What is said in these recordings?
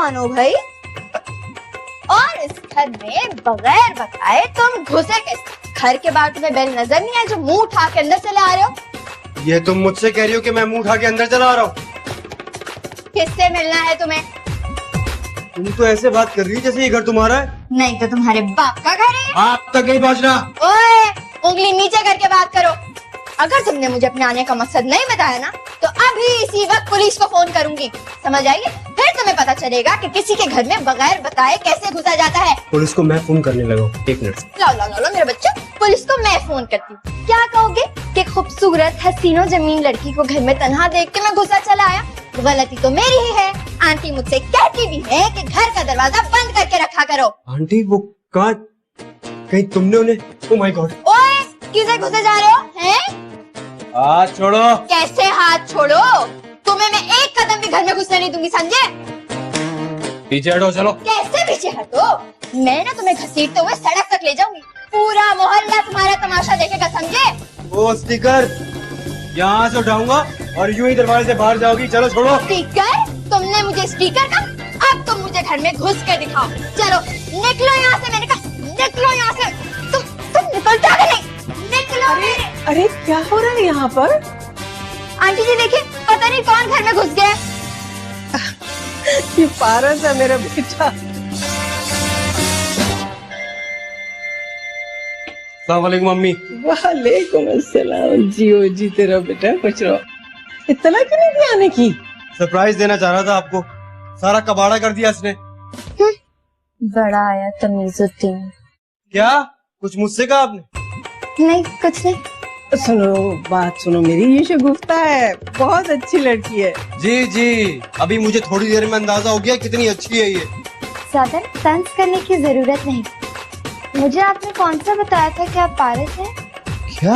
कौन हो भाई? और इस घर में बगैर बताए तुम घुसे कैसे? घर के बाहर तुम्हें बेल नजर नहीं है जो मुंह उठा के अंदर चले आ रहे हो? ये तुम मुझसे कह रही हो कि मैं मुंह उठा के अंदर चला आ रहा हूँ? किससे मिलना है तुम्हें? तुम तो ऐसे बात कर रही है जैसे ये घर तुम्हारा है। नहीं तो तुम्हारे बाप का घर है। आप तक नहीं पहुँचना। ओए, उंगली नीचे करके बात करो। अगर तुमने मुझे अपने आने का मकसद नहीं बताया ना तो अभी इसी वक्त पुलिस को फोन करूंगी, समझ आई? फिर तुम्हें पता चलेगा कि किसी के घर में बगैर बताए कैसे घुसा जाता है। पुलिस को मैं फोन करने लगा हूँ, 1 मिनट। लो लो लो लो मेरे बच्चे, पुलिस को मैं फोन करती हूँ। क्या कहोगे कि खूबसूरत हसीनो जमीन लड़की को घर में तन्हा देख के मैं घुसा चला आया? गलती तो मेरी ही है। आंटी मुझसे कहती भी है कि घर का दरवाजा बंद करके रखा करो। आंटी वो कहाँ? कहीं तुमने उन्हें? Oh my God. ओए, किसे घुसे जा रहे हो? हैं? हाथ छोड़ो। कैसे हाथ छोड़ो? तुम्हें मैं एक कदम भी घर में घुसने नहीं दूंगी, समझे? पीछे हटो, चलो। कैसे पीछे हटो? मैं ना तुम्हें घसीटते हुए सड़क तक ले जाऊंगी। पूरा मोहल्ला तुम्हारा तमाशा देखेगा, समझे? वो स्टिकर यहाँ से उठाऊंगा और यूं ही दरवाजे से बाहर जाओगी। चलो छोड़ो। स्टिकर? तुमने मुझे स्टिकर का? अब तुम मुझे घर में घुस के दिखाओ। चलो निकलो यहाँ से, मैंने कहा निकलो यहाँ से। तुम निकल जाओगे नहीं? निकलो। अरे क्या हो रहा है यहाँ पर? आंटी जी देखिए, पता नहीं कौन घर में घुस गया। ये पारस है मेरा बेटा। अस्सलामुअलैकुम मम्मी। वालेकुम अस्सलाम। जियो जी तेरा बेटा, कुछ रहो। इतना क्यों नहीं दिया आने की? सरप्राइज देना चाह रहा था आपको, सारा कबाड़ा कर दिया इसने। बड़ा आया तमीजुद्दीन। क्या कुछ मुझसे कहा आपने? नहीं, कुछ नहीं। सुनो, बात सुनो मेरी, ये शगुफ्ता है, बहुत अच्छी लड़की है। जी जी, अभी मुझे थोड़ी देर में अंदाजा हो गया कितनी अच्छी है ये। ज्यादा तंज करने की जरूरत नहीं। मुझे आपने कौन सा बताया था कि आप पारस हैं? क्या?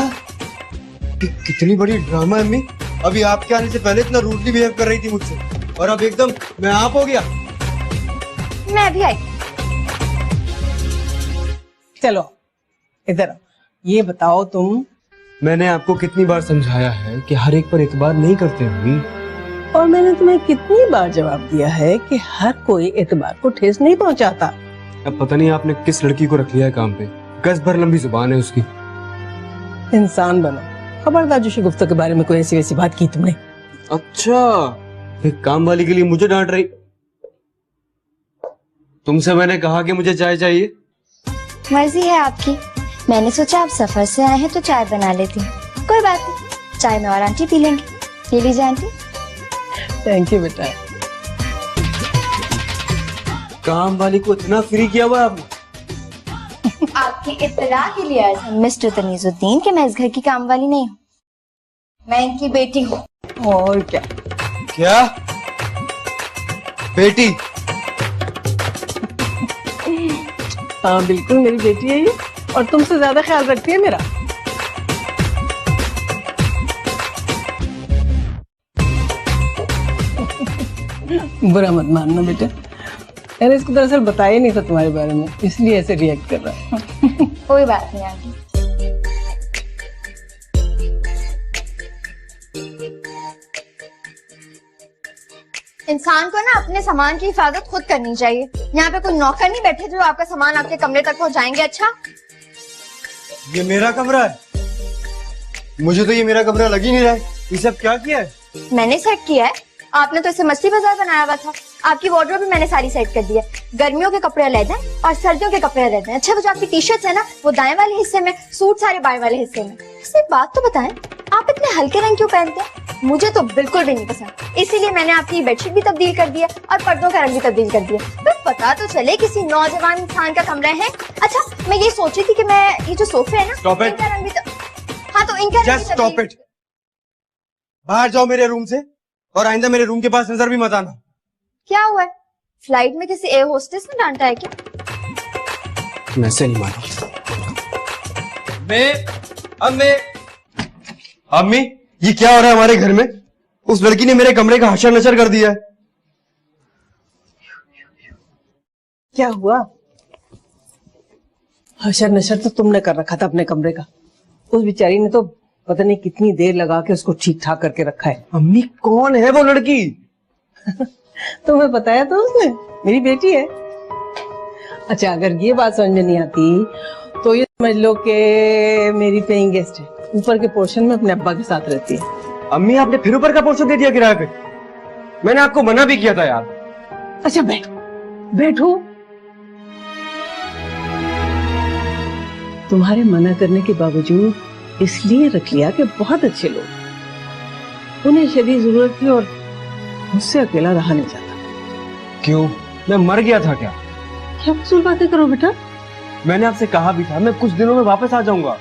कितनी बड़ी ड्रामा है अम्मी। अभी आपके आने से पहले इतना रूडली बिहेव कर रही थी मुझसे और अब एकदम मैं आप हो गया। मैं भी आई। चलो इधर आओ, ये बताओ तुम। मैंने आपको कितनी बार समझाया है कि हर एक पर एतबार नहीं करते अम्मी। और मैंने तुम्हें कितनी बार जवाब दिया है कि हर कोई एतबार को ठेस नहीं पहुंचाता। अब पता नहीं आपने किस लड़की को रख लिया है काम पे, गज भर लंबी जुबान है उसकी। इंसान बनो। खबरदार जो शगुफ्ता के बारे में कोई ऐसी वैसी बात की तुमने। अच्छा, एक काम वाली के लिए मुझे डांट रही। तुमसे मैंने कहा कि मुझे चाय चाहिए। मर्जी है आपकी। मैंने सोचा आप सफर से आए हैं तो चाय बना लेती हूँ। कोई बात नहीं, चाय में और आंटी पी लेंगे। ये लीजिए आंटी। थैंक यू बेटा। काम वाली को इतना फ्री किया हुआ आपने? आपकी इत्तला के लिए अर्ज है मिस्टर तनीजुद्दीन कि मैं इस घर की काम वाली नहीं हूँ, मैं इनकी बेटी हूँ। और क्या? क्या बेटी? हाँ बिल्कुल मेरी बेटी है ये, और तुमसे ज्यादा ख्याल रखती है मेरा। बुरा मत मानना बेटा, मैंने इसको दरअसल बताया ही नहीं था तुम्हारे बारे में, इसलिए ऐसे रिएक्ट कर रहा है। कोई बात नहीं आंटी। इंसान को ना अपने सामान की हिफाजत खुद करनी चाहिए। यहाँ पे कोई नौकर नहीं बैठे जो आपका सामान आपके कमरे तक पहुँचाएंगे। अच्छा, ये मेरा कमरा है? मुझे तो ये मेरा कमरा लग ही नहीं रहा है। ये सब क्या किया है? मैंने सेट किया है। आपने तो इसे मछली बाजार बनाया हुआ था। आपकी वार्डरोब भी मैंने सारी सेट कर दी है। गर्मियों के कपड़े अलग हैं और सर्दियों के कपड़े अलग हैं। अच्छा, वो जो आपकी टी शर्ट है ना, वो दाएं वाले हिस्से में, सूट सारे बाएं वाले हिस्से में। इससे बात तो बताएं, आप इतने हल्के रंग क्यों पहनते हैं? मुझे तो बिल्कुल भी नहीं पसंद। इसीलिए मैंने आपकी बेडशीट भी तब्दील कर दिया और पर्दों का रंग भी तब्दील कर दिया। तो पता तो चले किसी नौजवान इंसान का कमरा है। अच्छा, मैं ये सोच रही थी कि मैं ये जो सोफे है ना, Stop it. इनका रंग भी हाँ तो इनका रंग Just stop it. बाहर जाओ मेरे रूम से, और आइंदा मेरे रूम के पास नजर भी मत आना। क्या हुआ है? फ्लाइट में किसी एयर होस्टेस ने डांटा है क्या? मैं से नहीं मानूंगी। अम्मी, ये क्या हो रहा है हमारे घर में? उस लड़की ने मेरे कमरे का हशर नशर कर दिया है। क्या हुआ? हशर नशर तो तुमने कर रखा था अपने कमरे का। उस बेचारी ने तो पता नहीं कितनी देर लगा के उसको ठीक ठाक करके रखा है। अम्मी, कौन है वो लड़की? तुम्हें बताया तो उसने? मेरी बेटी है। अच्छा, अगर ये बात समझ में नहीं आती तो ये समझ लो कि मेरी पेइंग गेस्ट है, ऊपर के पोर्शन में अपने अब्बा के साथ रहती है। अम्मी आपने फिर ऊपर का पोर्शन दे दिया किराए पे? मैंने आपको मना भी किया था यार। अच्छा बैठो बैठो। तुम्हारे मना करने के बावजूद इसलिए रख लिया कि बहुत अच्छे लोग, उन्हें शदीद जरूरत थी और मुझसे अकेला रहा नहीं जाता। क्यों, मैं मर गया था क्या? क्या फजूल बातें करो बेटा। मैंने आपसे कहा भी था मैं कुछ दिनों में वापस आ जाऊंगा।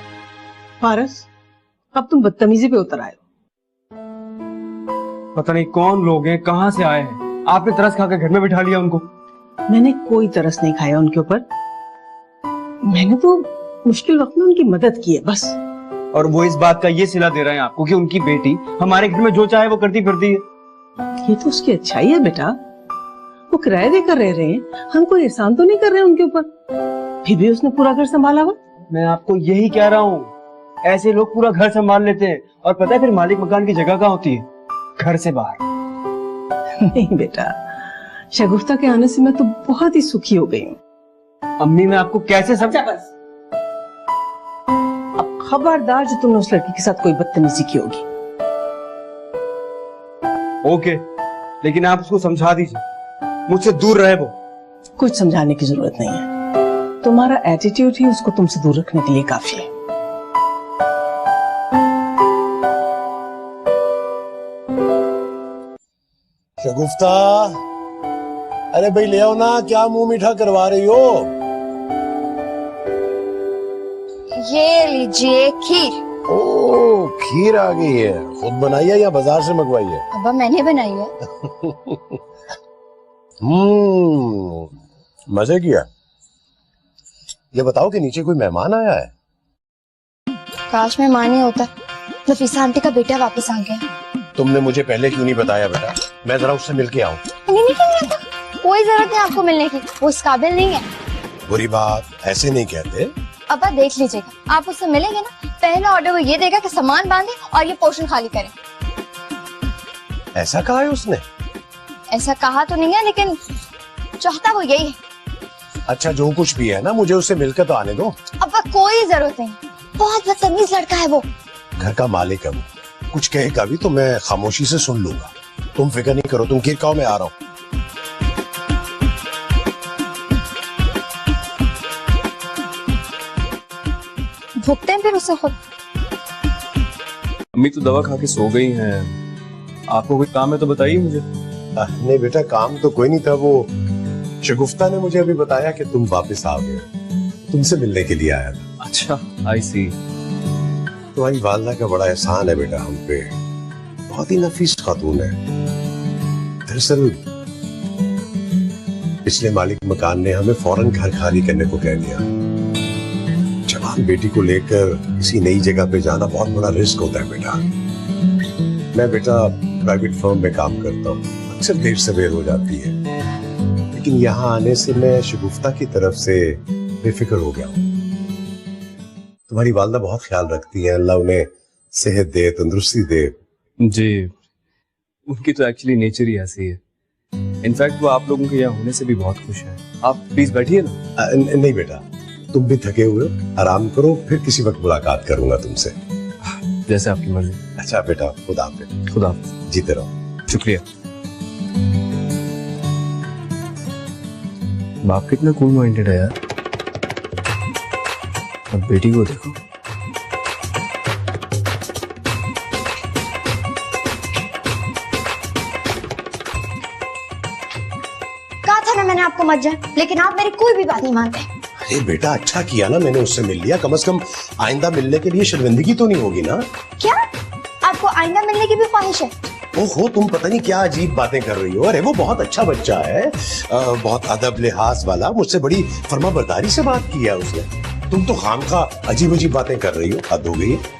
पारस, अब तुम बदतमीजी पे उतर आए हो। पता नहीं कौन लोग हैं, कहां से आए हैं, आपने तरस खा के घर में बिठा लिया उनको। मैंने कोई तरस नहीं खाया उनके ऊपर, मैंने तो मुश्किल वक्त में उनकी मदद की है बस। और वो इस बात का ये सिला दे रहे हैं आपको कि उनकी बेटी हमारे घर में जो चाहे वो करती फिरती है। ये तो उसकी अच्छाई है बेटा, वो किराया देकर रह रहे हैं, हम कोई एहसान तो नहीं कर रहे उनके ऊपर, फिर भी उसने पूरा घर संभाला हुआ। मैं आपको यही कह रहा हूँ, ऐसे लोग पूरा घर संभाल लेते हैं और पता है फिर मालिक मकान की जगह कहाँ होती है? घर से बाहर। नहीं बेटा, शगुफ्ता के आने से मैं तो बहुत ही सुखी हो गई हूँ। अम्मी मैं आपको कैसे समझा? बस अब खबरदार जो तुमने उस लड़की के साथ कोई बदतमीजी की होगी। ओके, लेकिन आप उसको समझा दीजिए, मुझसे दूर रहे वो। कुछ समझाने की जरूरत नहीं है, तुम्हारा एटीट्यूड ही उसको तुमसे दूर रखने के लिए काफी है। शगुफ्ता, अरे भाई ले आओ ना, क्या मुंह मीठा करवा रही हो? ये लीजिए खीर। ओ, खीर आ गई है। खुद बनाई है या बाजार से मंगवाई है? अब्बा मैंने बनाई है। मजे किया। ये बताओ कि नीचे कोई मेहमान आया है? काश मेहमान ही होता, नफीसा आंटी का बेटा वापस आ गया। तुमने मुझे पहले क्यों नहीं बताया बेटा? मैं जरा उससे मिल के आऊं। नहीं कोई जरूरत नहीं आपको मिलने की, वो इस काबिल नहीं है। बुरी बात, ऐसे नहीं कहते। अब्बा देख लीजिएगा, आप उससे मिलेंगे ना, पहला ऑर्डर वो ये देगा कि सामान बांधे और ये पोर्शन खाली करें। ऐसा कहा है उसने? ऐसा कहा तो नहीं है, लेकिन चाहता वो यही है। अच्छा, जो कुछ भी है ना, मुझे उससे मिलकर तो आने दो। अब्बा कोई जरूरत नहीं, बहुत बदतमीज लड़का है वो। घर का मालिक है वो, कुछ कहेगा भी तो मैं खामोशी से सुन लूंगा। तुम फिक्र नहीं करो, तुम खीर खाओ, मैं आ रहा हूँ। भुगते हैं फिर उसे खुद। अम्मी तो दवा खा के सो गई हैं, आपको कोई काम है तो बताइए मुझे। नहीं बेटा, काम तो कोई नहीं था। वो शगुफ्ता ने मुझे अभी बताया कि तुम वापस आ गए, तुमसे मिलने के लिए आया था। अच्छा, आई सी। तुम्हारी वालदा का बड़ा एहसान है बेटा हम पे, बहुत ही नफीस खातून है। दरअसल पिछले मालिक मकान ने हमें फौरन घर खाली करने को कह दिया। जवान बेटी को लेकर किसी नई जगह पे जाना बहुत बड़ा रिस्क होता है बेटा। मैं बेटा प्राइवेट फर्म में काम करता हूँ, अक्सर देर सवेर हो जाती है, लेकिन यहाँ आने से मैं शगुफ्ता की तरफ से बेफिक्र हो गया हूँ। तुम्हारी वालदा बहुत ख्याल रखती है, अल्लाह उन्हें सेहत दे, तंदुरुस्ती दे। जी, उनकी तो एक्चुअली नेचर ही ऐसी है। इनफैक्ट वो आप लोगों के यहाँ होने से भी बहुत खुश है। आप प्लीज बैठिए ना। नहीं बेटा, तुम भी थके हुए हो, आराम करो, फिर किसी वक्त मुलाकात करूंगा तुमसे। जैसे आपकी मर्जी। अच्छा बेटा, खुदा हाफिज़। खुदा। जीते रहो। शुक्रिया। बाप कितना कूल माइंडेड है यार। अब बेटी को देखो। कहा था ना मैंने आपको मत जाए, लेकिन आप मेरी कोई भी बात नहीं मानते। अरे बेटा, अच्छा किया ना मैंने उससे मिल लिया, कम से कम आइंदा मिलने के लिए शर्मिंदगी तो नहीं होगी ना। क्या आपको आइंदा मिलने की भी ख्वाहिश है? ओहो, तुम पता नहीं क्या अजीब बातें कर रही हो। अरे वो बहुत अच्छा बच्चा है, बहुत अदब लिहाज वाला, मुझसे बड़ी फर्माबरदारी से बात की है उसने। तुम तो खामखा अजीब अजीब बातें कर रही हो, हद हो गई है।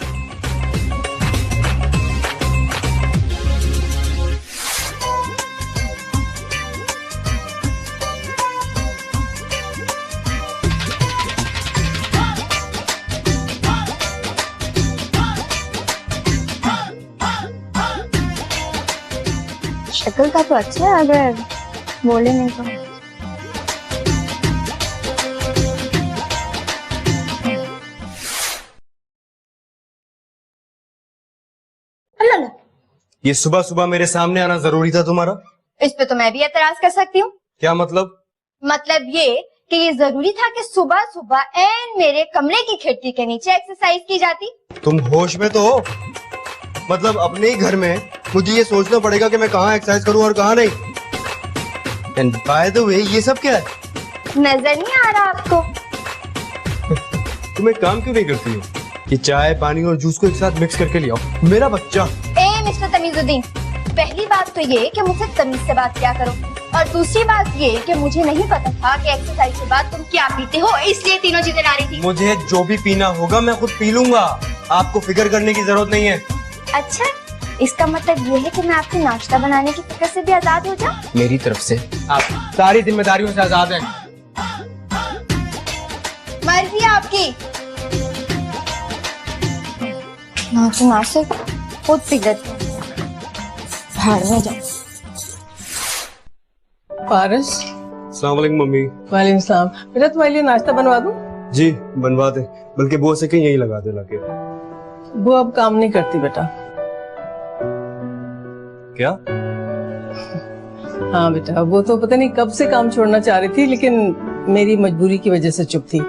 शक्ल का तो अच्छा है, अगर बोले नहीं तो। ये सुबह सुबह मेरे सामने आना जरूरी था तुम्हारा? इस पे तो मैं भी एतराज कर सकती हूँ। क्या मतलब? मतलब ये कि ये जरूरी था कि सुबह सुबह एन मेरे कमरे की खिड़की के नीचे एक्सरसाइज की जाती। तुम होश में तो हो? मतलब अपने ही घर में मुझे ये सोचना पड़ेगा कि मैं कहाँ एक्सरसाइज करूँ और कहाँ नहीं। एंड बाय द वे, ये सब क्या है? नजर नहीं आ रहा आपको? तुम एक काम क्यों नहीं करती हो कि चाय पानी और जूस को एक साथ मिक्स करके ले आओ? मेरा बच्चा। ए मिस्टर तमीजुद्दीन, पहली बात तो ये कि मुझसे तमीज से बात क्या करो, और दूसरी बात ये कि मुझे नहीं पता था कि एक्सरसाइज के बाद तुम क्या पीते हो, इसलिए तीनों चीजें ला रही थी। मुझे जो भी पीना होगा मैं खुद पी लूंगा, आपको फिक्र करने की जरूरत नहीं है। अच्छा, इसका मतलब ये है कि मैं आपकी नाश्ता बनाने की फिक्र से भी आजाद हो जाऊं? मेरी तरफ से आप सारी जिम्मेदारियों से आजाद हैं। मर्जी आपकी। ना से खुद पिघलत भाड़ में जाओ। पारस। अस्सलाम वालेकुम मम्मी। वालेकुम सलाम। बेटा तुम्हारे लिए नाश्ता बनवा दूं? जी बनवा दे, बल्कि बुआ से कहीं यही लगा दे लाके। वो अब काम नहीं करती बेटा। क्या? हाँ बेटा, वो तो पता नहीं कब से काम छोड़ना चाह रही थी, लेकिन मेरी मजबूरी की वजह से चुप थी।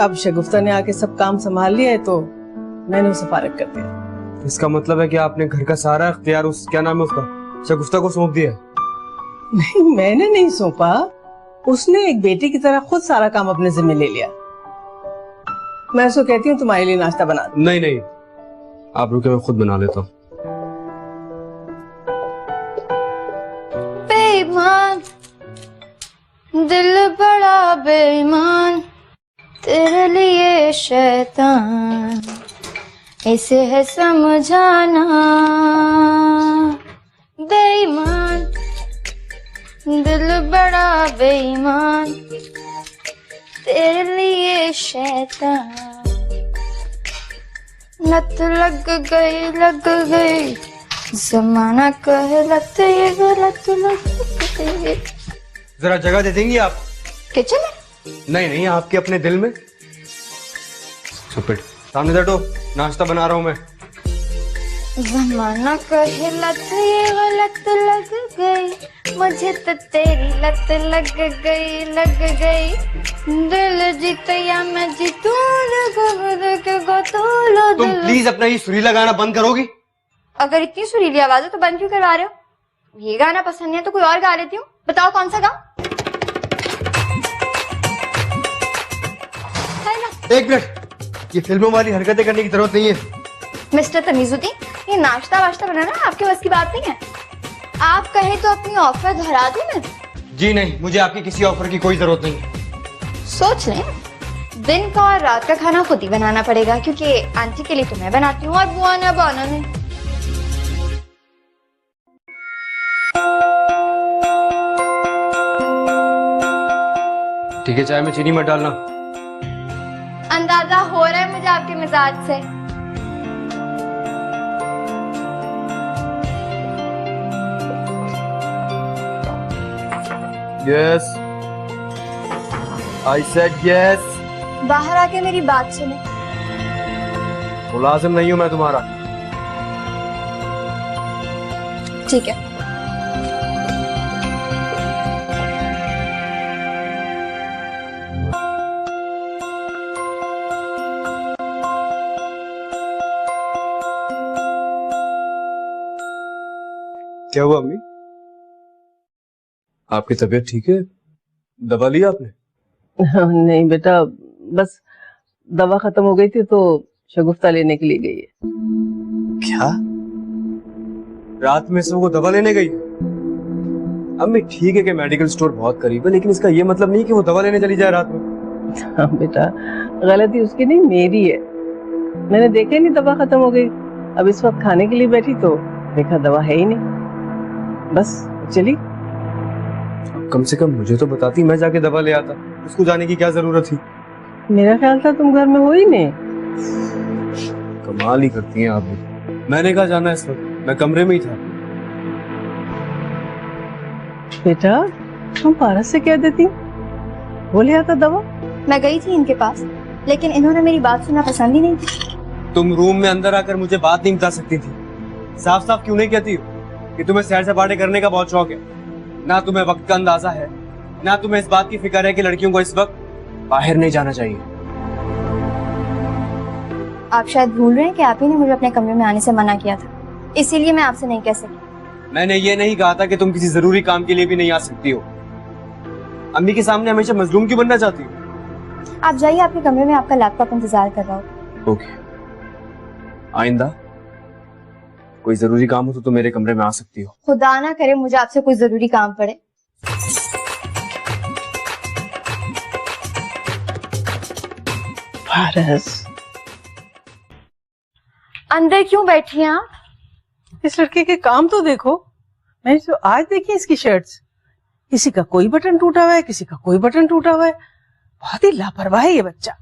अब शगुफ्ता ने आके सब काम संभाल लिया है तो मैंने उसे फारिग कर दिया। इसका मतलब है कि आपने घर का सारा इख्तियार उस क्या नाम है उसका, शगुफ्ता को सौंप दिया है? नहीं, मैंने नहीं सौंपा, उसने एक बेटी की तरह खुद सारा काम अपने जिम्मे ले लिया। मैं उसको कहती हूँ तुम्हारे लिए नाश्ता बना दे। नहीं नहीं, आप रुके, मैं खुद बना लेता हूँ। बेईमान दिल बड़ा बेईमान, तेरे लिए शैतान इसे है समझाना। बेईमान दिल बड़ा बेईमान, तेरे लिए शैतान। लत लग गई जमाना कहे लत, ये गलत लग गई। जरा जगह दे देंगी आप? किचन में? नहीं नहीं, आपके अपने दिल में। सामने बैठो, नाश्ता बना रहा हूँ मैं। जमाना कहे लत, ये गलत लग गई, मुझे तो तेरी लत लग गई। दिल जीते या मैं जीतूं, तुम प्लीज अपना ये सुरीला गाना बंद करोगी? अगर इतनी सुरीली आवाज है तो बंद क्यों करवा रहे हो? ये गाना पसंद नहीं है तो कोई और गा लेती हूँ। बताओ कौन सा गाऊं? एक मिनट, ये फिल्मों वाली हरकतें करने की जरूरत नहीं है। मिस्टर तमीजुद्दीन, ये नाश्ता वाश्ता बनाना आपके बस की बात नहीं है। आप कहे तो अपनी ऑफर दोहरा दूं मैं? जी नहीं, मुझे आपकी किसी ऑफर की कोई जरूरत नहीं है। सोच लें, दिन का और रात का खाना खुद ही बनाना पड़ेगा, क्योंकि आंटी के लिए तो मैं बनाती हूँ और बुआ ने बनाना नहीं। ठीक है, चाय में चीनी मत डालना। अंदाजा हो रहा है मुझे आपके मिजाज से। Yes, I said yes. बाहर आके मेरी बात सुने। मुलाजिम नहीं हूं मैं तुम्हारा। ठीक है। क्या हुआ अम्मी? आपकी तबीयत ठीक है? दवा लिया आपने? नहीं बेटा, बस दवा खत्म हो गई थी तो शगुफ्ता लेने के लिए गई है। क्या? रात में से वो दवा लेने गई? अम्मी ठीक है कि मेडिकल स्टोर बहुत करीब है, लेकिन इसका ये मतलब नहीं कि वो दवा लेने चली जाए रात में। हाँ बेटा, गलती उसकी नहीं मेरी है। मैंने देखा ही नहीं दवा खत्म हो गई। अब इस वक्त खाने के लिए बैठी तो देखा दवा है ही नहीं, बस चली। कम से कम मुझे तो बताती, मैं जाके दवा ले आता। उसको जाने की क्या जरूरत थी? मेरा ख्याल था तुम घर में हो ही नहीं। कमाल ही करती हैं आप भी। मैंने कहा जाना इस वक्त, मैं कमरे में ही था। बेटा तुम पारस से कह देती, वो ले आता दवा। मैं गई थी इनके पास, लेकिन इन्होंने मेरी बात सुनना पसंद ही नहीं की। तुम रूम में अंदर आकर मुझे बात नहीं बता सकती थी? साफ साफ क्यों नहीं कहती हो कि तुम्हें सैर सपाटे करने का बहुत शौक है? ना तुम्हें वक्त का अंदाजा है, ना तुम्हें इस बात की फिक्र है कि लड़कियों को इस वक्त बाहर नहीं जाना चाहिए। आप शायद भूल रहे हैं कि आप ही ने मुझे अपने कमरे में आने से मना किया था, इसीलिए मैं आपसे नहीं कह सकी। मैंने ये नहीं कहा था कि तुम किसी जरूरी काम के लिए भी नहीं आ सकती हो। अम्मी के सामने हमेशा मजलूम क्यों बनना चाहती हो? आप जाइए, आपके कमरे में आपका लैपटॉप इंतजार कर रहा हो। ओके, आइंदा कोई जरूरी काम हो तो मेरे कमरे में आ सकती हो। खुदा ना करे मुझे आपसे कोई जरूरी काम पड़े। पारस, अंदर क्यों बैठी हैं आप? इस लड़के के काम तो देखो। मैंने तो आज देखी इसकी शर्ट्स, किसी का कोई बटन टूटा हुआ है, किसी का कोई बटन टूटा हुआ है। बहुत ही लापरवाह है ये बच्चा।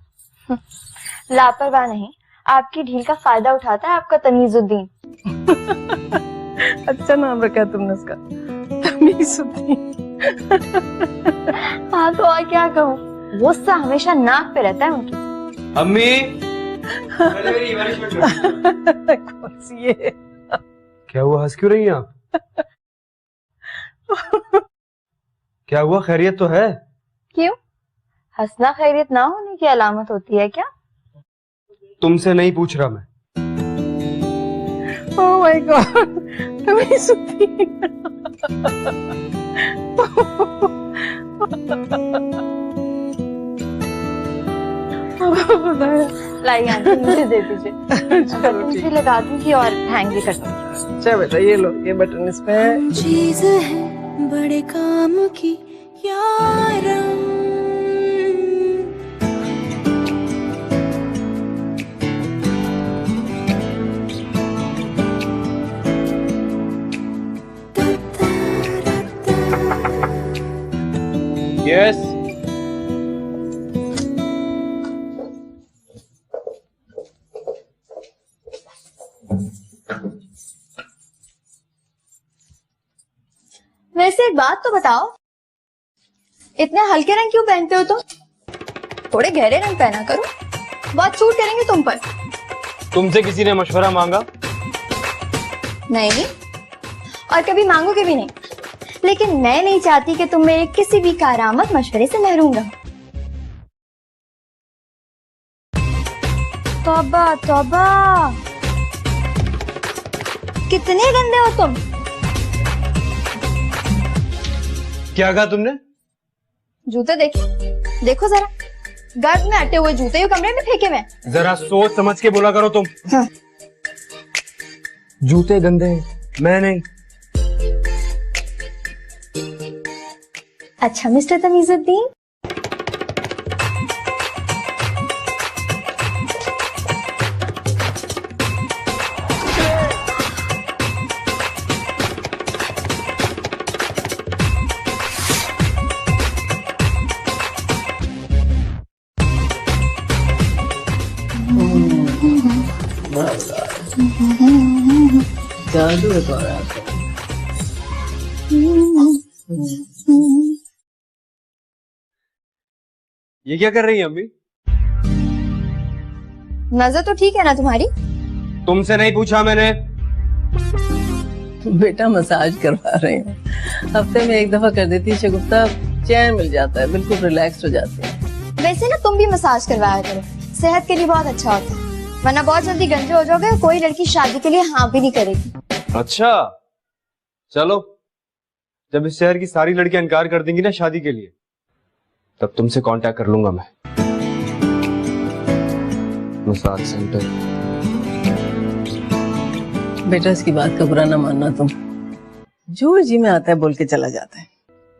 लापरवाह नहीं, आपकी ढील का फायदा उठाता है आपका तमीजुद्दीन। अच्छा नाम रखा तुमने उसका, तमीजुद्दीन। हाँ तो और क्या कहूँ, गुस्सा हमेशा नाक पे रहता है उनकी। अम्मी कौन सी ये? क्या हुआ, हंस क्यों रही हैं आप? क्या हुआ, खैरियत तो है? क्यों, हंसना खैरियत ना होने की अलामत होती है क्या? तुमसे नहीं पूछ रहा मैं। Oh my God, Tamizuddin. लाइए आंटी, मुझे दे दीजिए। चलो ठीक। इसे लगा दूंगी और हैंग भी कर दूंगी। अच्छा बेटा, ये लो, ये बटन इस पे है। चीज है बड़े काम की यारम, यस। वैसे एक बात तो बताओ, इतने हल्के रंग क्यों पहनते हो तुम? थोड़े गहरे रंग पहना करो, बहुत सूट करेंगे तुम पर। तुमसे किसी ने मशवरा मांगा? नहीं, और कभी मांगोगे भी नहीं। लेकिन मैं नहीं चाहती कि तुम मेरे किसी भी कारामद मशवरे से महरूम रहो। तौबा तौबा, कितने गंदे हो तुम। क्या कहा तुमने? जूते देखो जरा, गर्द में अटे हुए जूते ये कमरे में फेंके हुए हैं। जरा सोच समझ के बोला करो तुम। हाँ। जूते गंदे हैं, मैं नहीं। अच्छा मिस्टर तमीजुद्दीन, जादू है तुम्हारा। ये क्या कर रही है अम्मी? नजर तो ठीक है ना तुम्हारी? तुमसे नहीं पूछा मैंने। बेटा मसाज करवा रही हूँ, हफ्ते में एक दफा कर देती है शगुफ्ता, चैन मिल जाता है, बिल्कुल रिलैक्स हो जाते हैं। वैसे ना तुम भी मसाज करवाया करो, सेहत के लिए बहुत अच्छा होता है, वरना बहुत जल्दी गंजे हो जाओगे, कोई लड़की शादी के लिए हाँ भी नहीं करेगी। अच्छा चलो, जब इस शहर की सारी लड़कियां इनकार कर देंगी ना शादी के लिए, तब तुमसे कांटेक्ट कर लूंगा मैं। Massage centre. बेटा इसकी बात का बुरा ना मानना तुम, जो जी में आता है बोल के चला जाता है।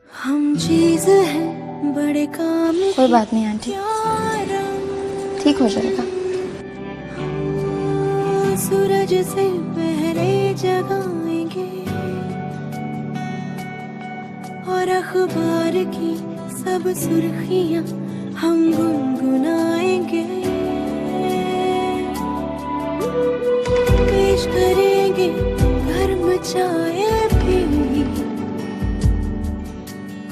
हम चीज है बड़े काम की कोई बात नहीं आंटी, यारम, ठीक हो जाएगा। सूरज से पहले जगाएंगे और अखबार की सब सुर्खियां हम गुनगुनाएंगे, पेश करेंगे घर मचाए भी,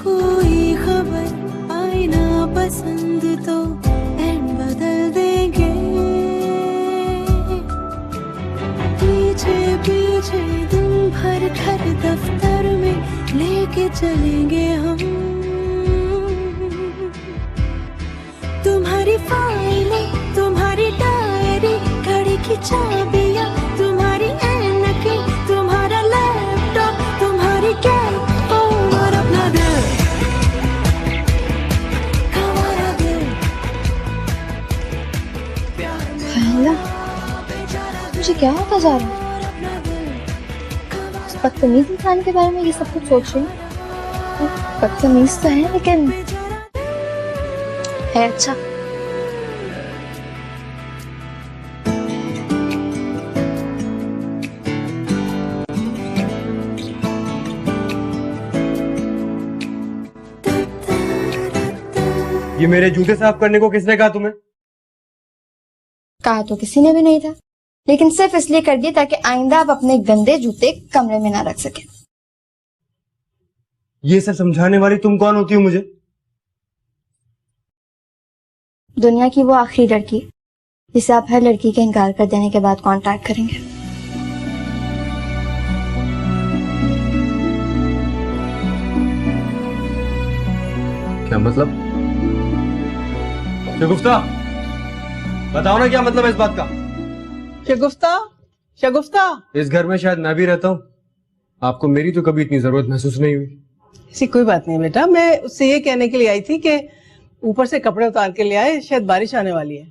कोई खबर आए ना पसंद तो एंड बदल देंगे, पीछे पीछे घर दफ्तर में लेके चलेंगे हम। तुम्हारी फाइलें, तुम्हारी डायरी, घड़ी की चाबियां, तुम्हारी ऐनकें, तुम्हारा लैपटॉप, तुम्हारी कैप और अपना दिल, हमारा दिल। मुझे क्या होता जा रहा है? बदतमीज इंसान के बारे में ये सब कुछ सोच रही हूँ। बदतमीज तो है लेकिन है अच्छा। ये मेरे जूते साफ करने को किसने कहा तुम्हें? कहा तो किसी ने भी नहीं था, लेकिन सिर्फ इसलिए कर दिया ताकि आइंदा आप अपने गंदे जूते कमरे में ना रख सके। ये सब समझाने वाली तुम कौन होती हो मुझे? दुनिया की वो आखिरी लड़की जिसे आप हर लड़की के इनकार कर देने के बाद कांटेक्ट करेंगे। क्या मतलब? शगुफ्ता, बताओ ना क्या मतलब है इस बात का? शगुफ्ता, शगुफ्ता। इस घर में शायद मैं भी रहता हूँ, आपको मेरी तो कभी इतनी जरूरत महसूस नहीं हुई। ऐसी कोई बात नहीं बेटा, मैं उससे ये कहने के लिए आई थी कि ऊपर से कपड़े उतार के ले आए, शायद बारिश आने वाली है।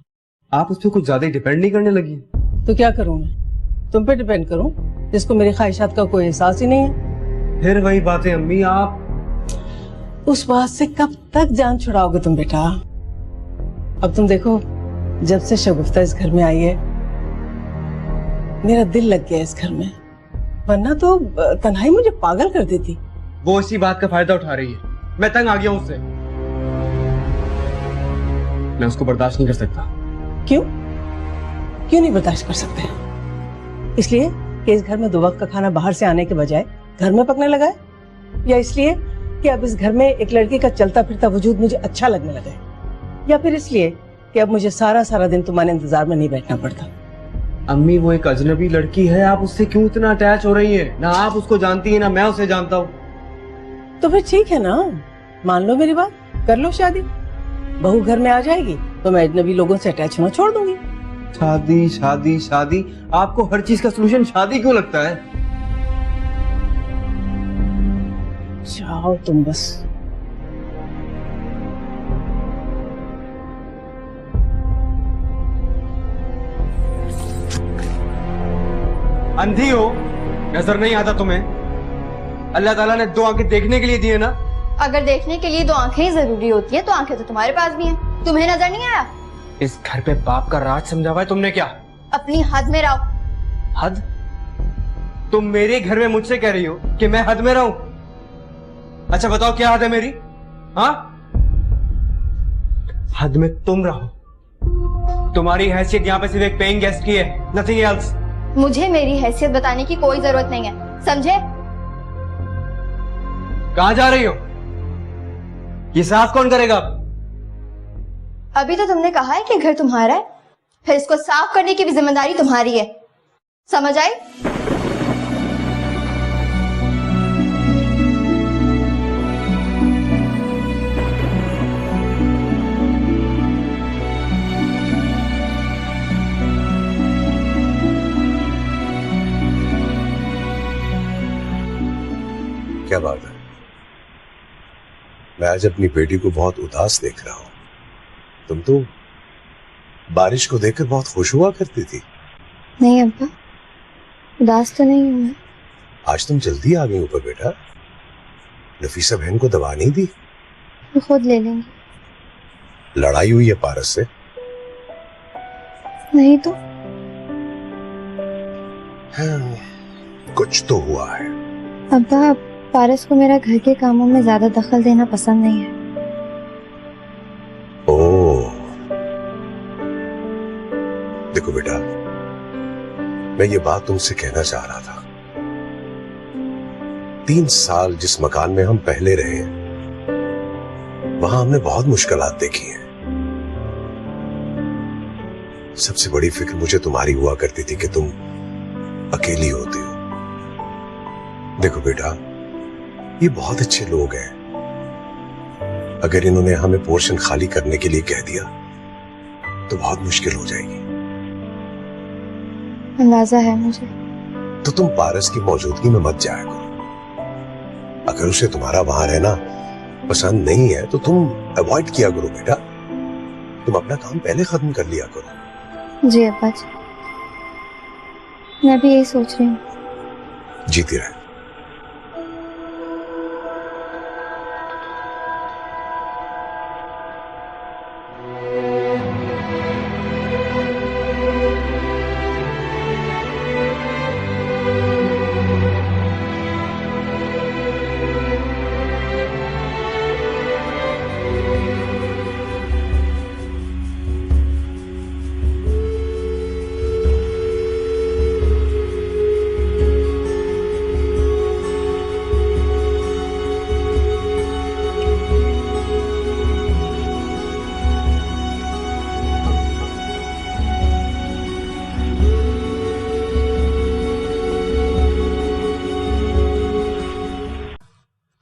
आप उस पर कुछ ज्यादा ही डिपेंड नहीं करने लगी? तो क्या करूं मैं? तुम पे डिपेंड करूं जिसको मेरी ख्वाहिशात का कोई एहसास ही नहीं है। फिर वही बातें अम्मी, आप उस बात से कब तक जान छुड़ाओगे तुम बेटा? अब तुम देखो, जब से शगुफ्ता इस घर में आई है मेरा दिल लग गया इस घर में, वरना तो तन्हाई मुझे पागल कर देती। वो इसी बात का फायदा उठा रही है। मैं तंग आ गया हूं उससे, मैं उसको बर्दाश्त नहीं कर सकता। क्यों? क्यों नहीं बर्दाश्त कर सकते? इसलिए कि इस घर में 2 वक्त का खाना बाहर से आने के बजाय घर में पकने लगा है, या इसलिए कि अब इस घर में एक लड़की का चलता फिरता वजूद मुझे अच्छा लगने लगा है, या फिर इसलिए कि अब मुझे सारा सारा दिन तुम्हारे इंतजार में नहीं बैठना पड़ता। अम्मी, वो एक अजनबी लड़की है, आप उससे क्यों इतना अटैच हो रही हैं? ना आप उसको जानती हैं ना मैं उसे जानता हूँ। तो फिर ठीक है ना, मान लो मेरी बात, कर लो शादी। बहू घर में आ जाएगी तो मैं अजनबी लोगों से अटैच होना छोड़ दूंगी। शादी शादी शादी, आपको हर चीज का सलूशन शादी क्यों लगता है? जाओ तुम बस। अंधी हो, नजर नहीं आता तुम्हें? अल्लाह ताला ने 2 आंखें देखने के लिए दी है ना? अगर देखने के लिए 2 आंखें ही जरूरी होती है तो आंखें तो तुम्हारे पास भी हैं। तुम्हें नजर नहीं आया? इस घर पे बाप का राज समझा हुआ है तुमने क्या? अपनी हद में रहो। हद? तुम मेरे घर में मुझसे कह रही हो कि मैं हद में रहूं? अच्छा बताओ क्या हद है मेरी? हाँ, हद में तुम रहो। तुम्हारी हैसियत यहाँ पे सिर्फ एक पेइंग गेस्ट की है, नथिंग एल्स। मुझे मेरी हैसियत बताने की कोई जरूरत नहीं है, समझे? कहाँ जा रही हो? ये साफ कौन करेगा? अभी तो तुमने कहा है कि घर तुम्हारा है, फिर इसको साफ करने की भी जिम्मेदारी तुम्हारी है, समझ आई? क्या बात है? मैं आज अपनी बेटी को बहुत उदास देख रहा हूं। तुम तो बारिश को देखकर बहुत खुश हुआ करती थी। नहीं अब्बा, उदास तो नहीं हूं मैं। आज तुम जल्दी आ गई ऊपर बेटा। नफीसा बहन को दवा नहीं दी? वो खुद ले लेंगे। लड़ाई हुई है पारस से? नहीं तो। हाँ, कुछ तो हुआ है। अब्बा, पारस को मेरा घर के कामों में ज्यादा दखल देना पसंद नहीं है। ओह, देखो बेटा, मैं ये बात तुमसे कहना चाह रहा था। 3 साल जिस मकान में हम पहले रहे हैं, वहां हमने बहुत मुश्किलात देखी हैं। सबसे बड़ी फिक्र मुझे तुम्हारी हुआ करती थी कि तुम अकेली होती हो। देखो बेटा, ये बहुत अच्छे लोग हैं। अगर इन्होंने हमें पोर्शन खाली करने के लिए कह दिया तो बहुत मुश्किल हो जाएगी। अंदाजा है मुझे। तो तुम पारस की मौजूदगी में मत जाया करो। अगर उसे तुम्हारा वहां रहना पसंद नहीं है तो तुम अवॉइड किया करो बेटा। तुम अपना काम पहले खत्म कर लिया करो। जी अब्बा जी, मैं भी यही सोच रही हूँ। जीती रहे।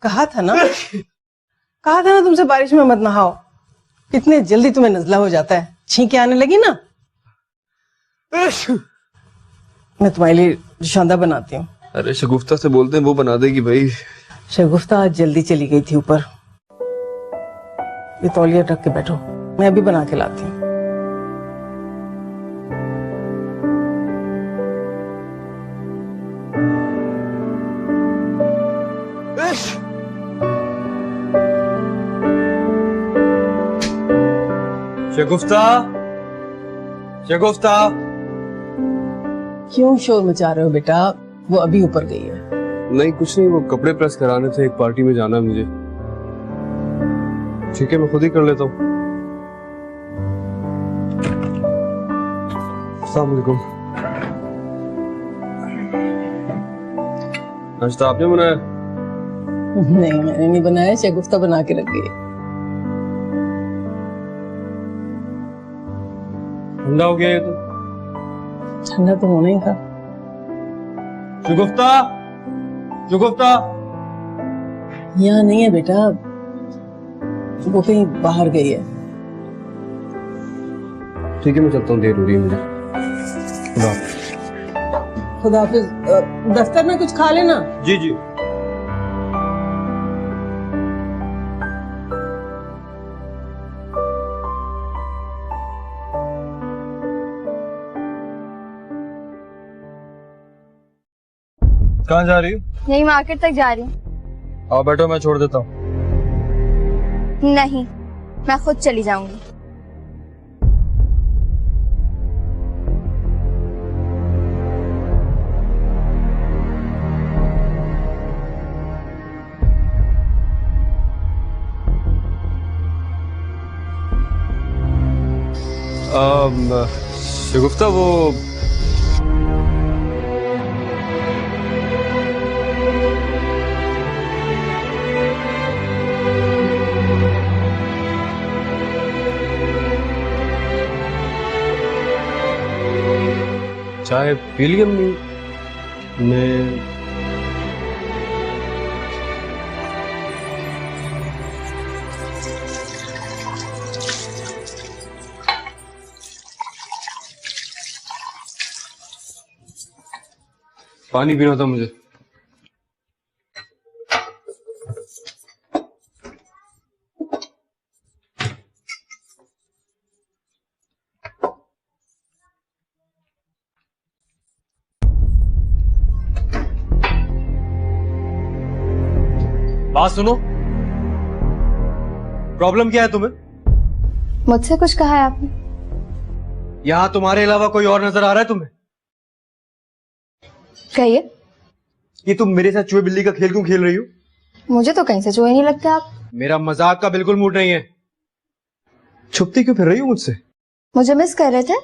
कहा था ना, कहा था ना तुमसे बारिश में मत नहाओ। कितने जल्दी तुम्हें नजला हो जाता है। छींके आने लगी ना। मैं तुम्हारे लिए शौंदा बनाती हूँ। अरे शगुफ्ता से बोलते हैं, वो बना देगी भाई। शगुफ्ता आज जल्दी चली गई थी ऊपर। ये तौलिया रख के बैठो, मैं अभी बना के लाती हूँ। शगुफ्ता, शगुफ्ता। क्यों शोर मचा रहे हो बेटा? वो अभी ऊपर गई है। नहीं कुछ नहीं, वो कपड़े प्रेस कराने थे, एक पार्टी में जाना है मुझे। ठीक है मैं खुद ही कर लेता हूँ। अस्सलाम वालेकुम। नाश्ता आपने बनाया? नहीं मैंने नहीं बनाया, शगुफ्ता बना के रख गई। ठंडा हो गया ये तो। ठंडा तो होना ही था। शगुफ्ता, शगुफ्ता। यहाँ नहीं है बेटा, वो कहीं बाहर गई है। ठीक है मैं चलता हूँ, देर हो रही है मुझे। खुदा हाफिज। खुदा हाफिज। दफ्तर में कुछ खा लेना। जी जी। कहाँ जा रही हो? यही मार्केट तक जा रही हूँ। आओ बैठो, मैं छोड़ देता हूँ। नहीं, मैं खुद चली जाऊंगी। शगुफ्ता वो चाय पी लिया मैं। पानी पीना था मुझे। बात सुनो, प्रॉब्लम क्या है तुम्हें? मुझसे कुछ कहा है आपने? यहां तुम्हारे अलावा कोई और नजर आ रहा है तुम्हें? कहिए। कि तुम मेरे साथ चूहे बिल्ली का खेल क्यों खेल रही हो? मुझे तो कहीं से चूहे नहीं लगते आप। मेरा मजाक का बिल्कुल मूड नहीं है। छुपती क्यों फिर रही हो मुझसे? मुझे मिस कर रहे थे?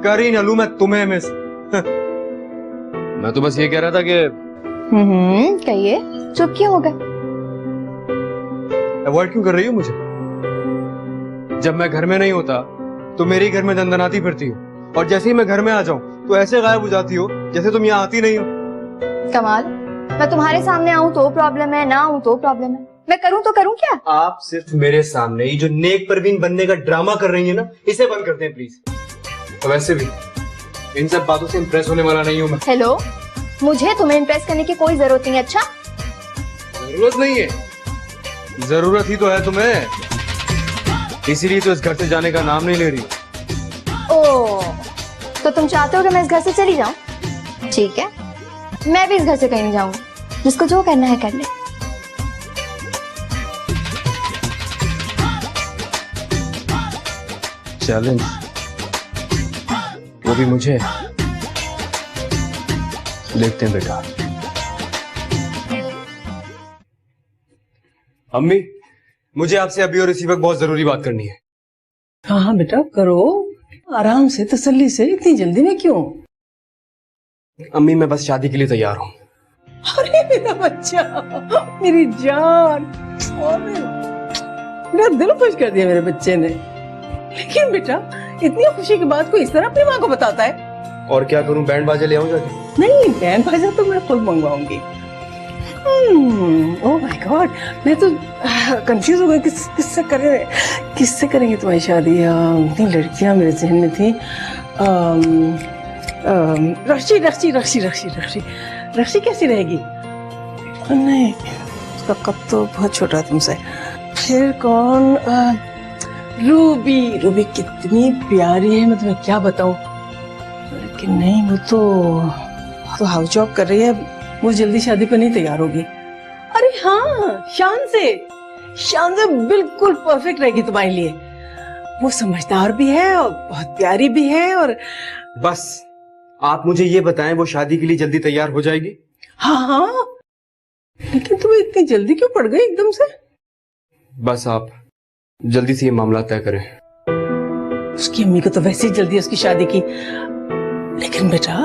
कर ही न लूं मैं तुम्हें मिस। मैं तो बस ये कह रहा था कि कहिए, चुप क्यों हो गए? अवॉइड क्यों कर रही हो मुझे? जब मैं घर में नहीं होता तो मेरे घर में दंदनाती फिरती हो, और जैसे ही मैं घर में आ जाऊं तो ऐसे गायब हो जाती हो जैसे तुम यहाँ आती नहीं हो। कमाल, मैं तुम्हारे सामने आऊं तो प्रॉब्लम है, ना आऊं तो प्रॉब्लम है। मैं करूं तो करूं क्या? आप सिर्फ मेरे सामने ये जो नेक परवीन बनने का ड्रामा कर रही है ना, इसे बंद कर दें प्लीज। तो वैसे भी इन सब बातों से इम्प्रेस होने वाला नहीं हूं मैं। हेलो, मुझे तुम्हें इम्प्रेस करने की कोई जरूरत नहीं है। अच्छा, जरूरत नहीं है, जरूरत ही तो है तुम्हें, इसीलिए तो इस घर से जाने का नाम नहीं ले रही। ओ, तो तुम चाहते हो कि मैं इस घर से चली जाऊं? ठीक है, मैं भी इस घर से कहीं नहीं जाऊंगी। जिसको जो करना है कर ले। चैलेंज, वो भी मुझे। देखते हैं बेटा। अम्मी, मुझे आपसे अभी और इसी वक्त बहुत जरूरी बात करनी है। हाँ हाँ बेटा करो, आराम से तसल्ली से, इतनी जल्दी में क्यों? अम्मी, मैं बस शादी के लिए तैयार हूँ। अरे मेरा बच्चा, मेरी जान, मेरा दिल खुश कर दिया मेरे बच्चे ने। लेकिन बेटा, इतनी खुशी की बात को इस तरह अपनी माँ को बताता है? और क्या करूँ, बैंड बाजा ले आऊं जाके? नहीं, बैंड बाजा तो मैं खुद मंगवाऊंगी। ओह माय गॉड, मैं तो कंफ्यूज हो गई, किससे करेंगे तुम्हारी शादी? इतनी लड़कियां मेरे जहन में थी। रक्षी कैसी रहेगी? नहीं, उसका कद तो बहुत छोटा है तुमसे। फिर कौन? रूबी कितनी प्यारी है, मैं तुम्हें क्या बताऊं। लेकिन नहीं, वो तो हाउस जॉब कर रही है, वो जल्दी शादी पर नहीं तैयार होगी। अरे हाँ, शान से बिल्कुल परफेक्ट रहेगी तुम्हारे लिए। वो समझदार भी है और बहुत प्यारी भी है। और बस आप मुझे ये बताएं, वो शादी के लिए जल्दी तैयार हो जाएगी? हाँ, लेकिन तुम्हें इतनी जल्दी क्यों पड़ गई एकदम से? बस आप जल्दी से ये मामला तय करें। उसकी अम्मी को तो वैसे ही जल्दी उसकी शादी की। लेकिन बेटा,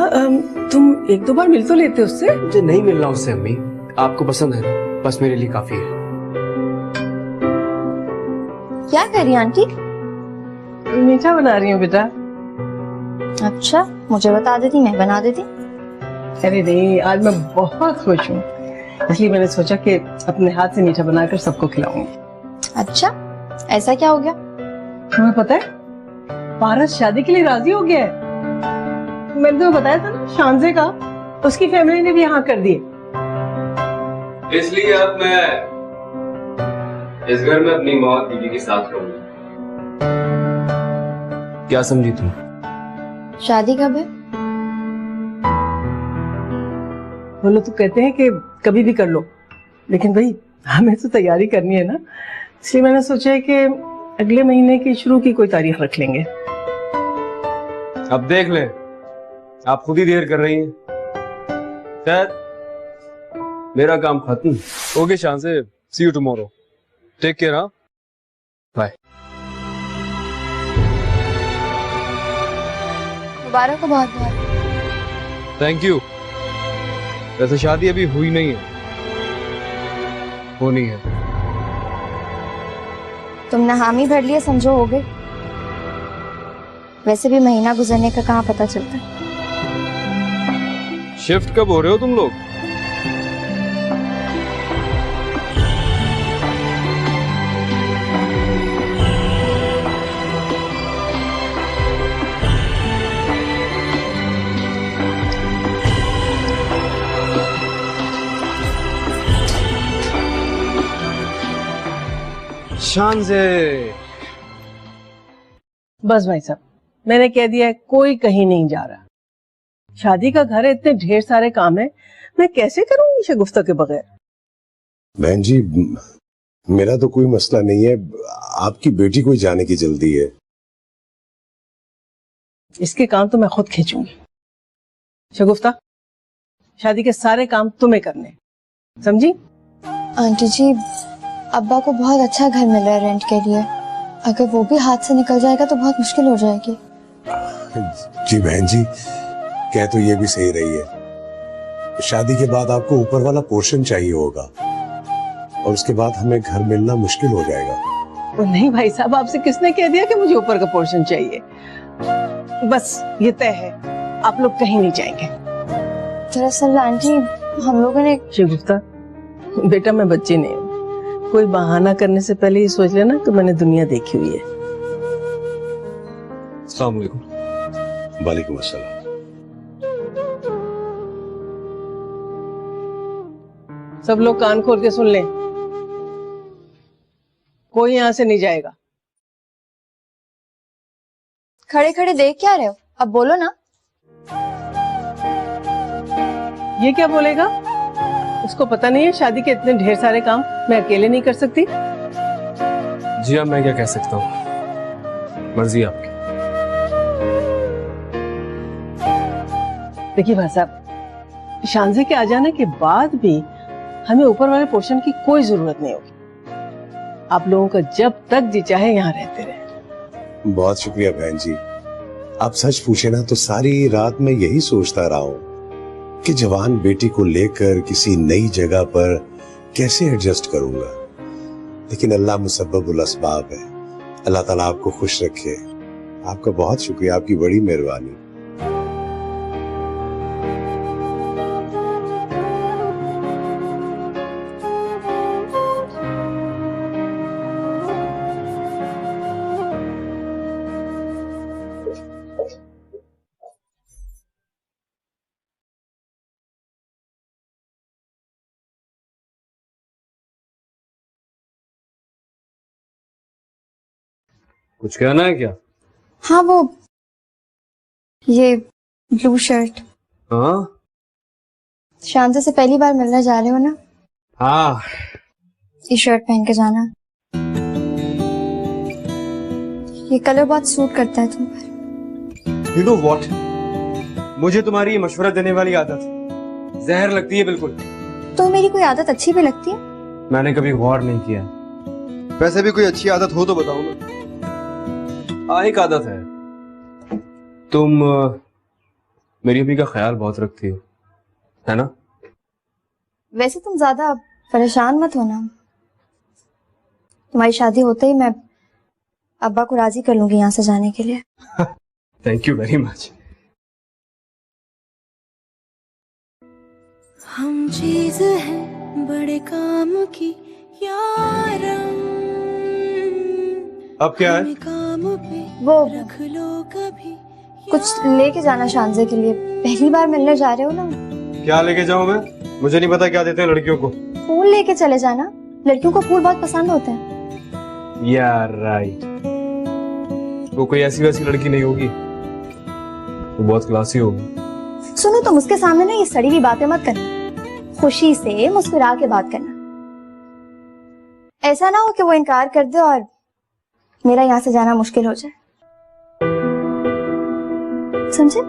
तुम एक दो बार मिल तो लेते उससे। मुझे नहीं मिलना उससे अम्मी, आपको पसंद है ना, बस मेरे लिए काफी है। क्या कर रही आंटी? मीठा बना रही हूँ बेटा। अच्छा, मुझे बता देती, मैं बना देती। अरे नहीं, आज मैं बहुत खुश हूँ, इसलिए मैंने सोचा कि अपने हाथ से मीठा बनाकर सबको खिलाऊंगी। अच्छा, ऐसा क्या हो गया? तुम्हें पता है, पारस शादी के लिए राजी हो गया है। मैंने तुम्हें बताया था ना, शानजे का, उसकी फैमिली ने भी हाँ कर दिए। इसलिए अब मैं इस घर में अपनी मौत बीवी के साथ रहूंगा। क्या समझी तुम? शादी कब है? वो लोग तो कहते हैं कि कभी भी कर लो, लेकिन भाई हमें तो तैयारी करनी है ना, इसलिए मैंने सोचा है कि अगले महीने की शुरू की कोई तारीख रख लेंगे। अब देख लें, आप खुद ही देर कर रही हैं। खैर, मेरा काम खत्म। ओके शान से, सी यू टुमारो, टेक केयर। हाँ, बाय। मुबारक हो बहुत बहुत। Thank you. वैसे शादी अभी हुई नहीं है, होनी है। तुमने हामी भर लिया, समझो हो गई। वैसे भी महीना गुजरने का कहाँ पता चलता है। शिफ्ट कब हो रहे हो तुम लोग? शान से। बस भाई साहब, मैंने कह दिया है, कोई कहीं नहीं जा रहा। शादी का घर है, इतने ढेर सारे काम है, मैं कैसे करूंगी शगुफ्ता के बगैर? बहन जी, मेरा तो कोई मसला नहीं है, आपकी बेटी को ही जाने की जल्दी है। इसके काम तो मैं खुद खींचूंगी। शगुफ्ता, शादी के सारे काम तुम्हें करने, समझी? आंटी जी, अब्बा को बहुत अच्छा घर मिल रहा है रेंट के लिए। अगर वो भी हाथ से निकल जाएगा तो बहुत मुश्किल हो जाएगी। जी बहन जी, कह तो ये भी सही रही है, शादी के बाद आपको ऊपर वाला पोर्शन चाहिए होगा और उसके बाद हमें घर मिलना मुश्किल हो जाएगा। और नहीं भाई साहब, आपसे किसने कह दिया कि मुझे ऊपर का पोर्शन चाहिए? बस ये तय है, आप लोग कहीं नहीं जाएंगे। दरअसल आंटी, हम लोगों ने शिगुफ्ता, बेटा मैं बच्ची नहीं हूँ। कोई बहाना करने से पहले ये सोच लेना कि मैंने दुनिया देखी हुई है। अस्सलाम वालेकुम। वालेकुम अस्सलाम। सब लोग कान खोल के सुन लें, कोई यहाँ से नहीं जाएगा। खड़े खड़े देख क्या रहे हो, अब बोलो ना। ये क्या बोलेगा? उसको पता नहीं है शादी के इतने ढेर सारे काम मैं अकेले नहीं कर सकती। जी अब मैं क्या कह सकता हूँ, मर्जी आपकी। देखिए भाई साहब, शानजे के आ जाने के बाद भी हमें ऊपर वाले पोर्शन की कोई जरूरत नहीं होगी। आप लोगों का जब तक जी चाहे यहाँ रहते रहे। बहुत शुक्रिया बहन जी। आप सच पूछे ना तो सारी रात मैं यही सोचता रहा हूँ कि जवान बेटी को लेकर किसी नई जगह पर कैसे एडजस्ट करूंगा, लेकिन अल्लाह मुसब्बबुल अस्बाब है। अल्लाह ताला आपको खुश रखे। आपका बहुत शुक्रिया, आपकी बड़ी मेहरबानी। कुछ कहना है क्या? हाँ वो ये ब्लू शर्ट, हाँ शांति से पहली बार मिलने जा रहे हो ना, हाँ। ये शर्ट पहन के जाना। ये कलर बहुत सूट करता है तुम पर। You know what? मुझे तुम्हारी ये मशवरा देने वाली आदत जहर लगती है बिल्कुल। तो मेरी कोई आदत अच्छी भी लगती है? मैंने कभी गौर नहीं किया। वैसे भी कोई अच्छी आदत हो तो बताओ ना। एक आदत है, तुम मेरी अम्मी का ख्याल बहुत रखती हो, है ना? वैसे तुम ज्यादा परेशान मत होना। तुम्हारी शादी होते ही मैं अब्बा को राजी कर लूंगी यहाँ से जाने के लिए। Thank you very much. हम चीज है बड़े काम की यारम, अब क्या है? हमें काम पे वो रख लो कभी। कुछ लेके जाना शांजे के लिए, पहली बार मिलने जा रहे हो ना। क्या लेके जाऊं मैं? मुझे नहीं पता क्या देते हैं लड़कियों को। फूल लेके चले जाना, लड़कियों को फूल बहुत पसंद होते हैं। यार राइट, वो कोई ऐसी वैसी लड़की नहीं होगी, वो बहुत क्लासी होगी। सुनो तुम उसके सामने ना ये सड़ी हुई बातें मत करना, खुशी से मुस्कुरा के बात करना। ऐसा ना हो कि वो इनकार कर दे और मेरा यहाँ से जाना मुश्किल हो जाए, समझे?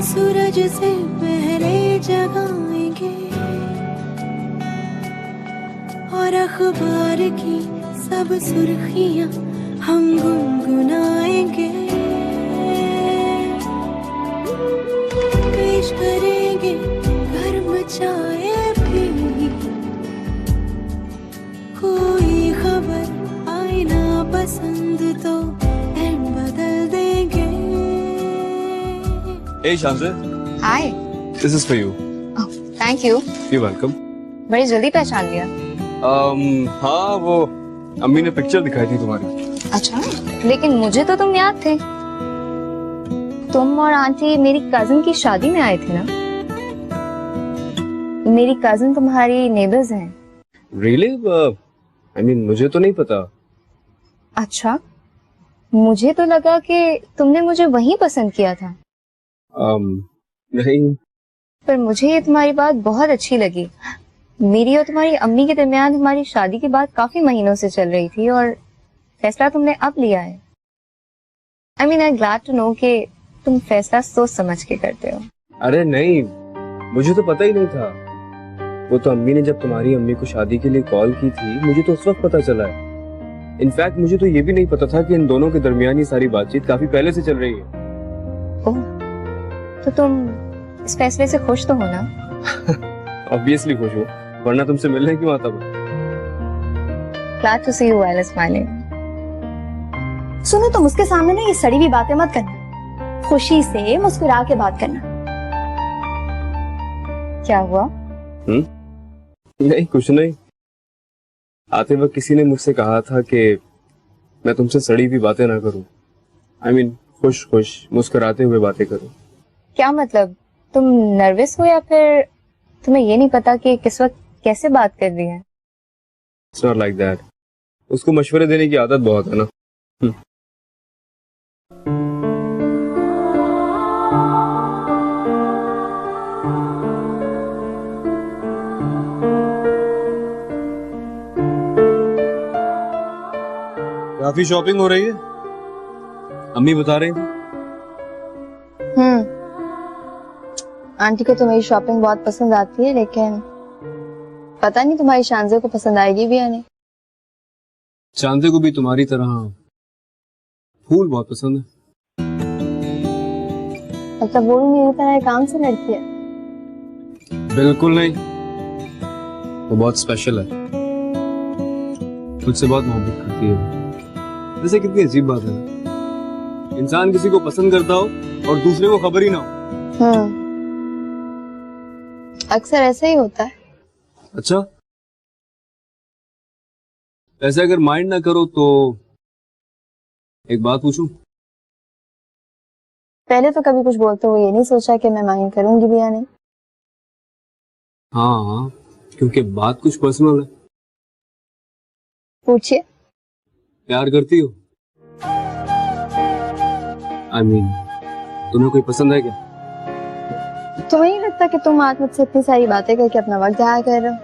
सूरज से पहले जगाएंगे और अखबार की सब सुर्खियां हम गुनगुनाएंगे। पेश करेंगे घर मचाए भी, कोई खबर आए ना पसंद तो एंड बदल देंगे। Hey Shanze, hi. this is for you. Thank you. You're welcome. बड़ी जल्दी पहचान लिया। हाँ वो अम्मी ने पिक्चर दिखाई थी तुम्हारी। अच्छा, लेकिन मुझे तो तुम याद थे। तुम और आंटी मेरी कजिन की शादी में आए थे ना। मेरी कजिन तुम्हारी नेबर्स हैं। Really? I mean मुझे तो नहीं पता। अच्छा, मुझे तो लगा कि तुमने मुझे वहीं पसंद किया था। नहीं। पर मुझे ये तुम्हारी बात बहुत अच्छी लगी। मेरी और तुम्हारी अम्मी के दरमियान हमारी शादी की बात काफी महीनों से चल रही थी और फैसला तुमने अब लिया है। I mean, I'm glad to know कि तुम फैसला सोच समझ के करते हो। अरे नहीं, मुझे तो पता ही नहीं था। वो तो अम्मी ने जब तुम्हारी अम्मी को शादी के लिए कॉल की थी, मुझे तो उस वक्त पता चला है। इनफैक्ट मुझे तो ये भी नहीं पता था कि इन दोनों के दरमियान ये सारी बातचीत काफी पहले से चल रही है। ओह, तो तुम इस फैसले से खुश तो हो ना? ऑब्वियसली खुश हूँ, वरना तुमसे मिलने क्यों आता मैं? Glad to see you while smiling. सुनो, तुम उसके सामने ना ये सड़ी हुई बातें मत करना, खुशी से मुस्कुरा के बात करना। क्या हुआ? नहीं, कुछ नहीं। आते वक्त किसी ने मुझसे कहा था कि मैं तुमसे सड़ी हुई बातें ना करूं। I mean, खुश खुश मुस्कुराते हुए बातें करूं। क्या मतलब, तुम नर्वस हो या फिर तुम्हें ये नहीं पता कि किस वक्त कैसे बात कर रही है? It's not like that. उसको मशवरे देने की आदत बहुत है ना। काफी शॉपिंग हो रही है, अम्मी बता रही थी। आंटी को तो मेरी शॉपिंग बहुत पसंद आती है, लेकिन पता नहीं तुम्हारी शानजे को पसंद आएगी भी या नहीं। चांदे को भी तुम्हारी तरह फूल बहुत पसंद है। मतलब वो भी मेरी तरह काम से लड़की है? बिल्कुल नहीं, वो बहुत स्पेशल है, मुझसे बहुत मोहब्बत करती है। वैसे कितनी अजीब बात है ना, इंसान किसी को पसंद करता हो और दूसरे को खबर ही ना हो। अक्सर ऐसा ही होता है। अच्छा, ऐसे अगर माइंड ना करो तो एक बात पूछूं? पहले तो कभी कुछ बोलते हुए ये नहीं सोचा कि मैं माइंड करूंगी भी या नहीं। हाँ, क्योंकि बात कुछ पर्सनल है। पूछिए। प्यार करती हो? I mean, तुम्हें कोई पसंद है क्या? तुम्हें नहीं लगता कि तुम आज मुझसे इतनी सारी बातें करके अपना वक्त जाया कर रहे हो?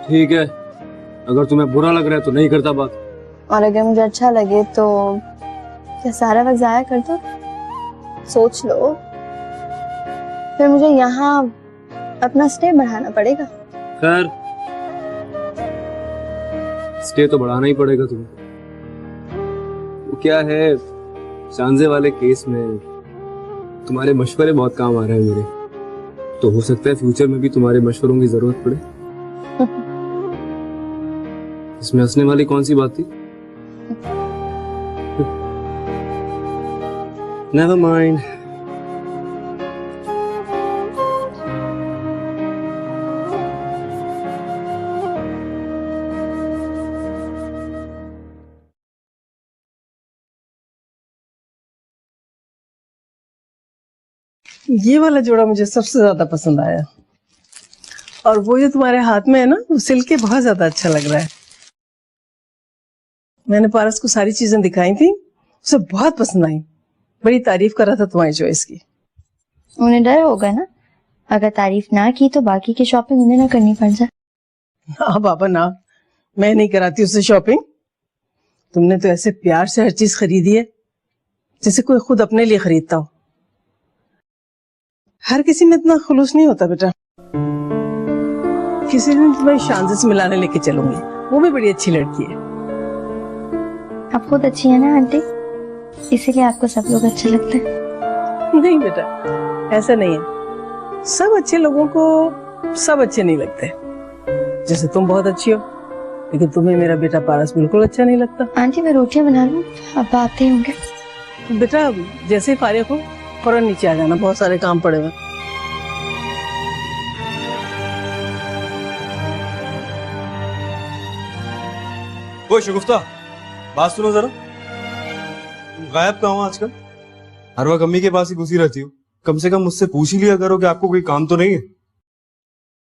ठीक है, अगर तुम्हें बुरा लग रहा है तो नहीं करता बात। और अगर मुझे अच्छा लगे तो क्या सारा वक्त जाया कर दो? सोच लो, फिर मुझे यहाँ अपना स्टे बढ़ाना पड़ेगा। खैर, स्टे तो बढ़ाना ही पड़ेगा तुम्हें। वो क्या है, शानजे वाले केस में तुम्हारे मशवरे बहुत काम आ रहे हैं मेरे, तो हो सकता है फ्यूचर में भी तुम्हारे मशवरों की जरूरत पड़े। इसमें हंसने वाली कौन सी बात थी? Never mind. ये वाला जोड़ा मुझे सबसे ज्यादा पसंद आया, और वो जो तुम्हारे हाथ में है ना, वो सिल्क के बहुत ज्यादा अच्छा लग रहा है। मैंने पारस को सारी चीजें दिखाई थी, उसे बहुत पसंद आई, बड़ी तारीफ कर रहा था तुम्हारी चॉइस की। उन्हें डर होगा ना, अगर तारीफ ना की तो बाकी की शॉपिंग उन्हें ना करनी पड़ जाए। हाँ बाबा ना, मैं नहीं कराती उससे शॉपिंग। तुमने तो ऐसे प्यार से हर चीज खरीदी है जैसे कोई खुद अपने लिए खरीदता हो। हर किसी में इतना खुलूस नहीं होता बेटा। किसी दिन तुम्हें शानजे से मिलाने लेके चलूंगी, वो भी बड़ी अच्छी लड़की है। आप खुद अच्छी है ना आंटी, इसीलिए आपको सब लोग अच्छे लगते हैं। नहीं बेटा, ऐसा नहीं है, सब अच्छे लोगों को सब अच्छे नहीं लगते। जैसे तुम बहुत अच्छी हो, लेकिन तुम्हें मेरा बेटा पारस बिल्कुल अच्छा नहीं लगता। आंटी मैं रोटियां बना लूं, अब आते होंगे। बेटा जैसे ही फारिग हो फौरन नीचे आ जाना, बहुत सारे काम पड़े हुए। वो शगुफ्ता, बात सुनो जरा। तुम गायब कहाँ हो आजकल? हर वक्त अम्मी के पास ही घुसी रहती हो। कम से कम मुझसे पूछ ही लिया करो कि आपको कोई काम तो नहीं है।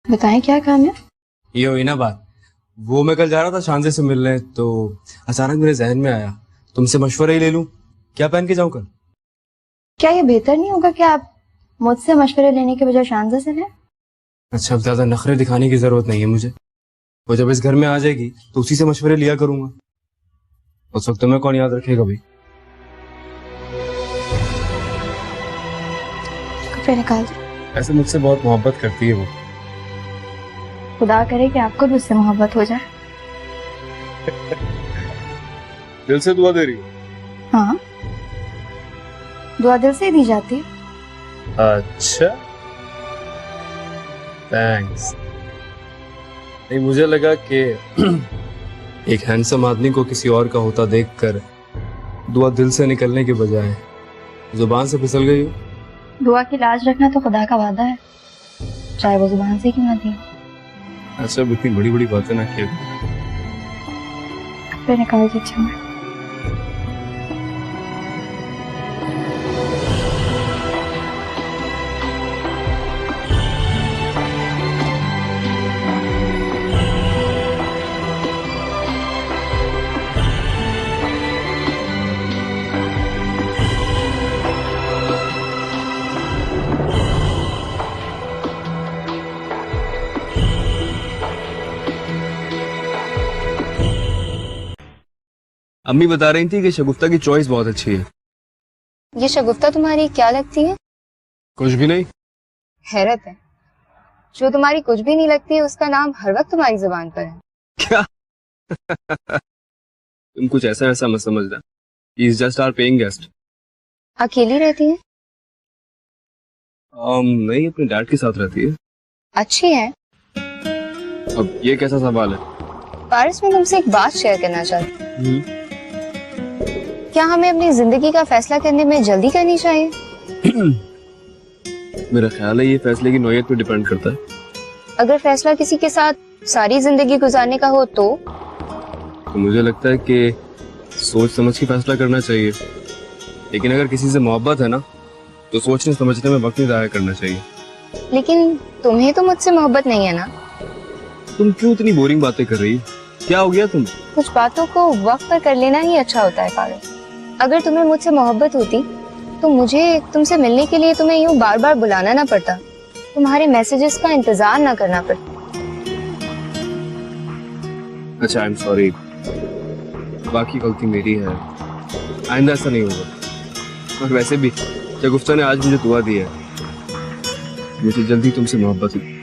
बताएं क्या काम है? ये हुई ना बात। वो मैं कल जा रहा था शानजे से मिलने, तो अचानक मेरे जहन में आया तुमसे मशवरा ही ले लूं, क्या पहन के जाऊं कल? क्या ये बेहतर नहीं होगा कि आप मुझसे मशवरे लेने के बजाय शानजे से लें? अच्छा, अब ज्यादा नखरे दिखाने की जरूरत नहीं है मुझे। वो जब इस घर में आ जाएगी तो उसी से मशवरे लिया करूंगा। उस वक्त तुम्हें कौन याद रखेगा भाई? कपड़े निकाल दो। ऐसे मुझसे बहुत मोहब्बत करती है वो। खुदा करे कि आपको भी उससे मोहब्बत हो जाए। दिल से दुआ दे रही हो? हाँ, दुआ दिल से ही दी जाती है। अच्छा, थैंक्स। नहीं, मुझे लगा कि एक हैंडसम आदमी को किसी और का होता देखकर दुआ दिल से निकलने के बजाय जुबान से फिसल गई हो। दुआ की लाज रखना तो खुदा का वादा है, चाहे वो जुबान से क्यों ना दी। अच्छा, अब इतनी बड़ी बड़ी बातें ना किया। कपड़े निकाल दीजिए। मैं अम्मी बता रही थी कि शगुफ्ता की चॉइस बहुत अच्छी है। ये शगुफ्ता तुम्हारी क्या लगती है? कुछ भी नहीं। हैरत है, जो तुम्हारी कुछ भी नहीं लगती है उसका नाम हर वक्त तुम्हारी जुबान पर है। क्या? तुम कुछ ऐसा ऐसा मत समझना। He is just our paying guest. अकेली रहती है? नहीं, अपने डैड के साथ रहती है। अच्छी है। अब ये कैसा सवाल है? पारस, मैं तुमसे एक बात शेयर करना चाहती हूँ। क्या हमें अपनी जिंदगी का फैसला करने में जल्दी करनी चाहिए? मेरा ख्याल है ये फैसले की नौयत पे डिपेंड करता है। अगर फैसला किसी के साथ सारी जिंदगी गुजारने का हो तो मुझे लगता है कि सोच समझ के फैसला करना चाहिए। लेकिन अगर किसी से मोहब्बत है ना, तो सोचने समझने में वक्त नहीं जाया करना चाहिए। लेकिन तुम्हें तो मुझसे मोहब्बत नहीं है ना? तुम क्यों इतनी बोरिंग बातें कर रही हो? क्या हो गया तुम? कुछ बातों को वक्त पर कर लेना ही अच्छा होता है पारस। अगर तुम्हें मुझसे मोहब्बत होती तो मुझे तुमसे मिलने के लिए तुम्हें यूं बार बार बुलाना ना पड़ता, तुम्हारे मैसेजेस का इंतजार ना करना पड़ता। अच्छा, आई एम सॉरी। बाकी गलती मेरी है, आइंदा ऐसा नहीं होगा। और वैसे भी शगुफ्ता ने आज मुझे दुआ दी है, मुझे जल्दी तुमसे मोहब्बत हुई।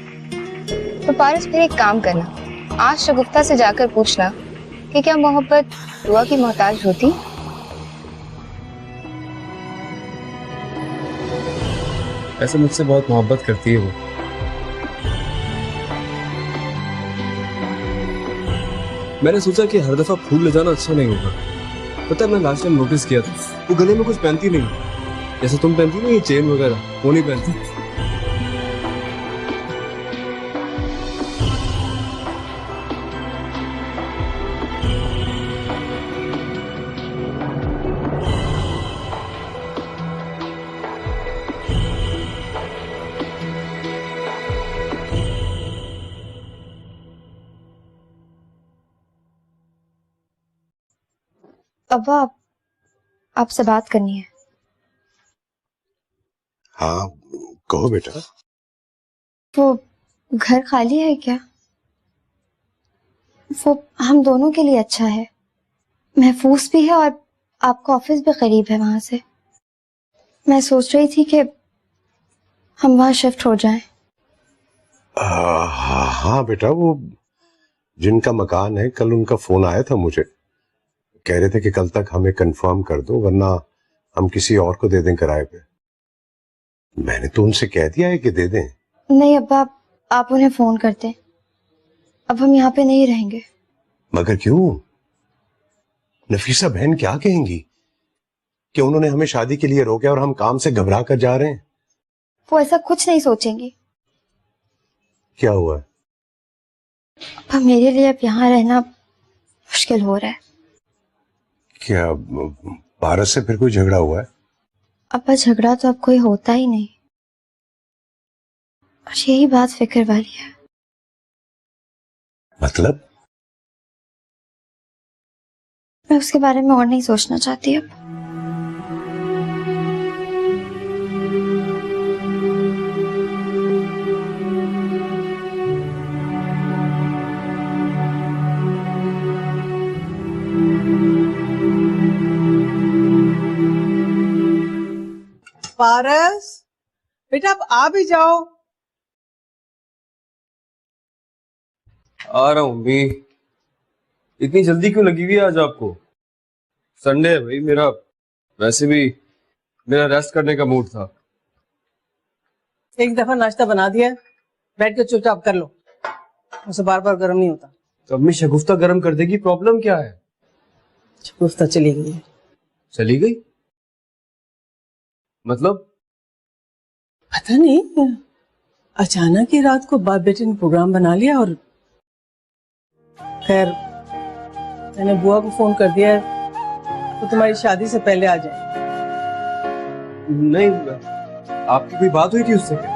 तो पारस, फिर एक काम करना, आज शगुफ्ता से जाकर पूछना कि क्या मोहब्बत दुआ की मोहताज होती? ऐसे मुझसे बहुत मोहब्बत करती है वो। मैंने सोचा कि हर दफा फूल ले जाना अच्छा नहीं होगा। पता है, मैं लास्ट टाइम नोटिस किया था वो गले में कुछ पहनती नहीं, जैसे तुम पहनती नहीं, ये चेन वगैरह, वो नहीं पहनती। अब्बा, आपसे बात करनी है। हाँ, कहो बेटा। वो घर खाली है क्या? वो हम दोनों के लिए अच्छा है, महफूज भी है और आपका ऑफिस भी करीब है वहां से। मैं सोच रही थी कि हम वहां शिफ्ट हो जाएं। हाँ बेटा, वो जिनका मकान है, कल उनका फोन आया था मुझे, कह रहे थे कि कल तक हमें कंफर्म कर दो वरना हम किसी और को दे दें किराए पे। मैंने तो उनसे कह दिया है कि दे दें। नहीं अब्बा, आप उन्हें फोन करते, अब हम यहाँ पे नहीं रहेंगे। मगर क्यों? नफीसा बहन क्या कहेंगी कि उन्होंने हमें शादी के लिए रोका और हम काम से घबरा कर जा रहे हैं? वो ऐसा कुछ नहीं सोचेंगी। क्या हुआ? अब मेरे लिए अब यहाँ रहना मुश्किल हो रहा है। क्या पारस से फिर कोई झगड़ा हुआ है? अब्बा, झगड़ा तो अब कोई होता ही नहीं, और यही बात फिक्र वाली है। मतलब? मैं उसके बारे में और नहीं सोचना चाहती अब। पारस बेटा, आप आ भी जाओ। आ रहा हूँ भी। इतनी जल्दी क्यों लगी हुई है आज आपको? संडे है भाई, मेरा वैसे भी मेरा रेस्ट करने का मूड था। एक दफा नाश्ता बना दिया है, बैठ के चुपचाप कर लो, उसे बार बार गर्म नहीं होता। तो अम्मी शगुफ्ता गर्म कर देगी, प्रॉब्लम क्या है? शगुफ्ता चली गई है। चली गई मतलब? पता नहीं, अचानक ही रात को बाप बेटे ने प्रोग्राम बना लिया और खैर मैंने बुआ को फोन कर दिया है तो तुम्हारी शादी से पहले आ जाए। नहीं, आपकी कोई बात हुई थी उससे क्या?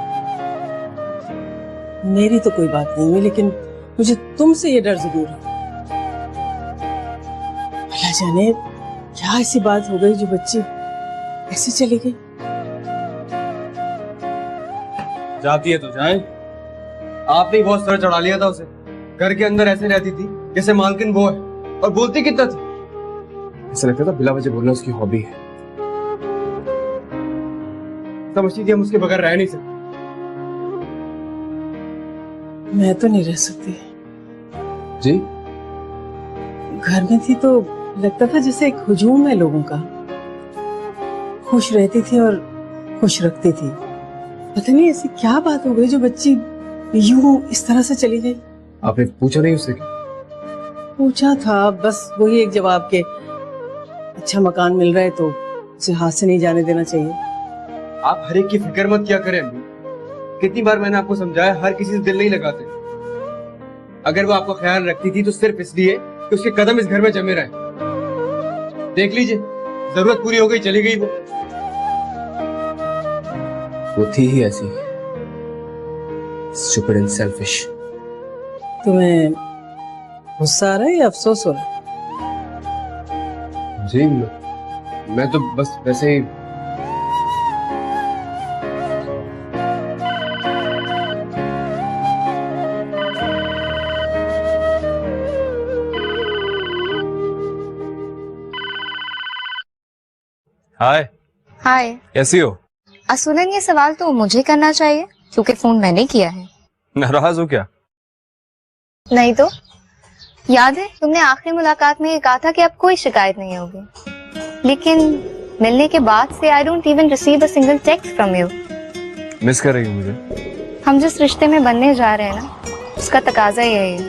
मेरी तो कोई बात नहीं हुई, लेकिन मुझे तुमसे ये डर जरूर है। भला जाने क्या ऐसी बात हो गई जो बच्ची ऐसे चली गई। जाती है तो जाए, आपने ही बहुत सर चढ़ा लिया था उसे। घर के अंदर ऐसे रहती थी जैसे मालकिन वो है, और बोलती कितना थी। ऐसा लगता था बिला वजह बोलना उसकी हॉबी है। समझती थी हम उसके बगैर रह नहीं सकते। मैं तो नहीं रह सकती। जी? घर में थी तो लगता था जैसे एक हुजूम है लोगों का। खुश रहती थी और खुश रखती थी। पता नहीं ऐसी क्या बात हो गई जो बच्ची यूं इस तरह से चली गई। आपने पूछा नहीं उससे? पूछा था, बस वही एक जवाब के अच्छा मकान मिल रहा है तो उसे हाथ से नहीं जाने देना चाहिए। आप हर एक की फिक्र मत किया करें अम्मी। कितनी बार मैंने आपको समझाया, हर किसी से दिल नहीं लगाते। अगर वो आपका ख्याल रखती थी तो सिर्फ इसलिए कि उसके कदम इस घर में जमे रहे। देख लीजिए, जरूरत पूरी हो गई, चली गई वो थी ही ऐसी, स्टूपिड एंड सेल्फिश। तुम्हें गुस्सा आ रहा है या अफसोस हो रहा है? जी, मैं तो बस वैसे ही। हाय। हाय। कैसी हो? असूलन ये सवाल तो मुझे करना चाहिए क्योंकि फोन मैंने किया है। नाराज हो क्या? नहीं तो। याद है तुमने आखिरी मुलाकात में ये कहा था कि अब कोई शिकायत नहीं होगी, लेकिन मिलने के बाद से I don't even receive a single text from you. Miss कर रही हो मुझे? हम जिस रिश्ते में बनने जा रहे हैं ना, उसका तकाजा यही है।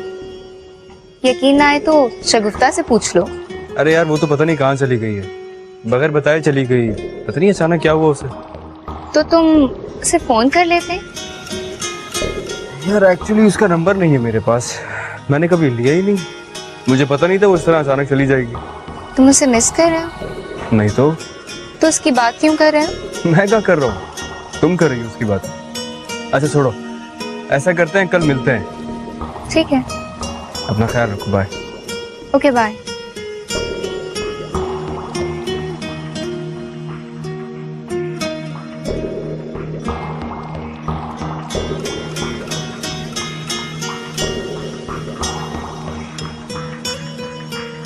यकीन ना आए तो शगुफ्ता से पूछ लो। अरे यार, वो तो पता नहीं कहाँ चली गई है, बगैर बताए चली गई। पता नहीं अचानक क्या हुआ उसे। तो तुम उसे फोन कर लेते। यार एक्चुअली उसका नंबर नहीं है मेरे पास, मैंने कभी लिया ही नहीं। मुझे पता नहीं था वो इस तरह अचानक चली जाएगी। तुम उसे मिस कर रहे हो? नहीं तो उसकी बात क्यों कर रहे हो? मैं क्या कर रहा हूँ, तुम कर रही हो उसकी बात। अच्छा छोड़ो, ऐसा करते हैं कल मिलते हैं। ठीक है। अपना ख्याल रखो, बाय। Okay bye.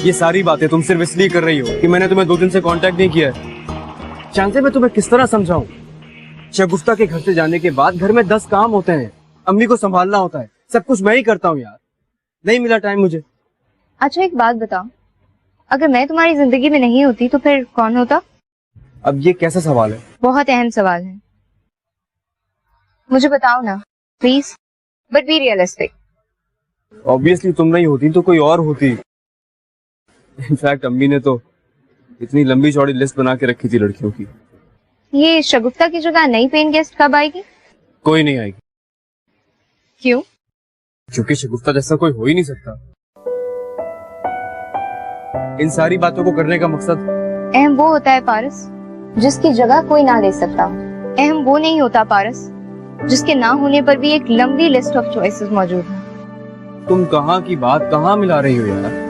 ये सारी बातें तुम सिर्फ इसलिए कर रही हो कि मैंने तुम्हें 2 दिन से कांटेक्ट नहीं किया है। चांसे मैं तुम्हें किस तरह समझाऊं? शगुफ्ता के घर से जाने के बाद घर में 10 काम होते हैं, अम्मी को संभालना होता है, सब कुछ मैं ही करता हूँ यार। नहीं मिला टाइम मुझे। अच्छा एक बात बताओ, अगर मैं तुम्हारी जिंदगी में नहीं होती तो फिर कौन होता? अब ये कैसा सवाल है? बहुत अहम सवाल है, मुझे बताओ ना please, but be realistic. Obviously तुम नहीं होती तो कोई और होती। इनफैक्ट अम्मी ने तो इतनी लंबी चौड़ी लिस्ट बना के रखी थी लड़कियों की। ये शगुफ्ता की जगह नई पेन गेस्ट कब आएगी? कोई नहीं आएगी। क्यों? क्योंकि शगुफ्ता जैसा कोई हो ही नहीं सकता। इन सारी बातों को करने का मकसद अहम वो होता है पारस जिसकी जगह कोई ना ले सकता। अहम वो नहीं होता पारस जिसके ना होने पर भी एक लंबी लिस्ट ऑफ चॉइसेस मौजूद है। तुम कहाँ की बात कहाँ मिला रही हो यार?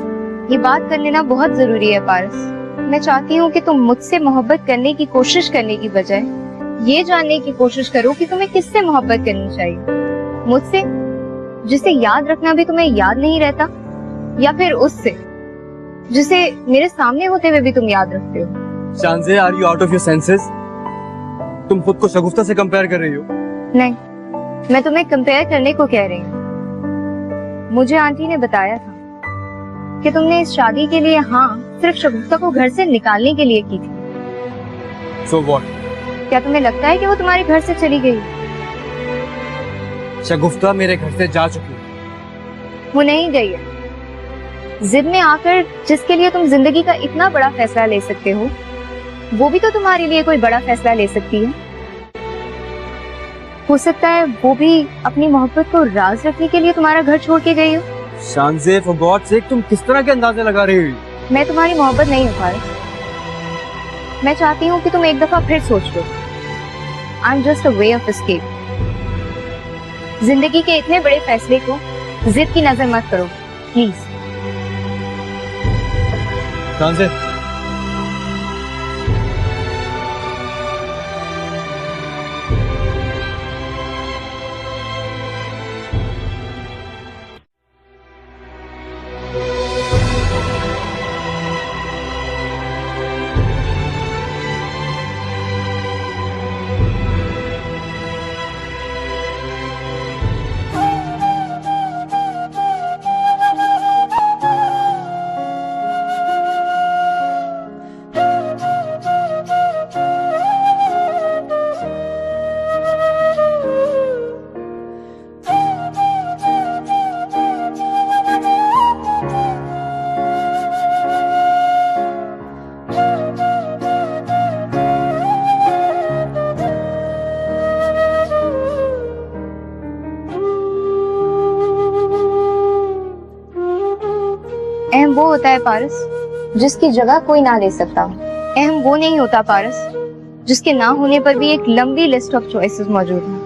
ये बात कर लेना बहुत जरूरी है पारस। मैं चाहती हूँ कि तुम मुझसे मोहब्बत करने की कोशिश करने की बजाय ये जानने की कोशिश करो कि तुम्हें किससे मोहब्बत करनी चाहिए। मुझसे जिसे याद रखना भी तुम्हें याद नहीं रहता, या फिर उससे जिसे मेरे सामने होते हुए भी तुम याद रखते हो। Shanzay, are you out of your senses? तुम खुद को शगुफ्ता से कंपेयर कर रही हो? नहीं, मैं तुम्हें कंपेयर करने को कह रही हूँ। मुझे आंटी ने बताया था कि तुमने इस शादी के लिए हाँ सिर्फ शगुफ्ता को घर से निकालने के लिए की थी। So what? क्या तुम्हें लगता है कि वो तुम्हारे घर से चली गई? शगुफ्ता मेरे घर से जा चुकी है। वो नहीं गई है। जिद में आकर जिसके लिए तुम जिंदगी का इतना बड़ा फैसला ले सकते हो, वो भी तो तुम्हारे लिए कोई बड़ा फैसला ले सकती है। हो सकता है वो भी अपनी मोहब्बत को राज रखने के लिए तुम्हारा घर छोड़ के गई हो। शानज़े, फॉर गॉड सेक, तुम किस तरह के अंदाजे लगा रही हो? मैं तुम्हारी मोहब्बत नहीं हूँ फारिस। मैं चाहती हूँ कि तुम एक दफा फिर सोच लो। I am just a way of escape. जिंदगी के इतने बड़े फैसले को जिद की नजर मत करो प्लीज। शानज़े, अहम वो होता है पारस जिसकी जगह कोई ना ले सकता। अहम वो नहीं होता पारस जिसके ना होने पर भी एक लंबी लिस्ट ऑफ चॉइसेस मौजूद है।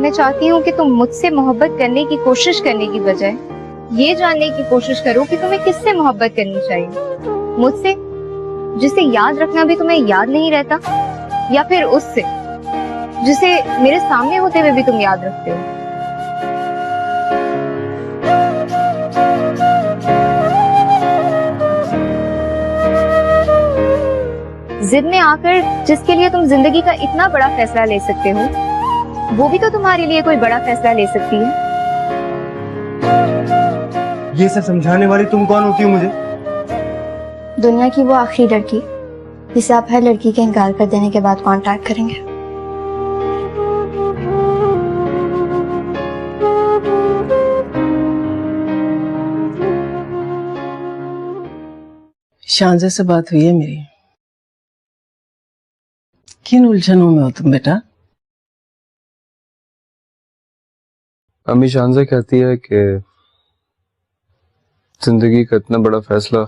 मैं चाहती हूँ कि तुम मुझसे मोहब्बत करने की कोशिश करने की बजाय ये जानने की कोशिश करो कि तुम्हें किससे मोहब्बत करनी चाहिए। मुझसे जिसे याद रखना भी तुम्हें याद नहीं रहता, या फिर उससे जिसे मेरे सामने होते हुए भी तुम याद रखते हो। जिद में आकर जिसके लिए तुम जिंदगी का इतना बड़ा फैसला ले सकते हो, वो भी तो तुम्हारे लिए कोई बड़ा फैसला ले सकती है। ये सब समझाने वाली तुम कौन होती हो मुझे? दुनिया की वो आखिरी लड़की जिसे आप हर लड़की के इनकार कर देने के बाद कांटेक्ट करेंगे। शानज़े से बात हुई है मेरी। किन उलझनों में हो तुम बेटा? अम्मी, शानज़े कहती है कि जिंदगी का इतना बड़ा फैसला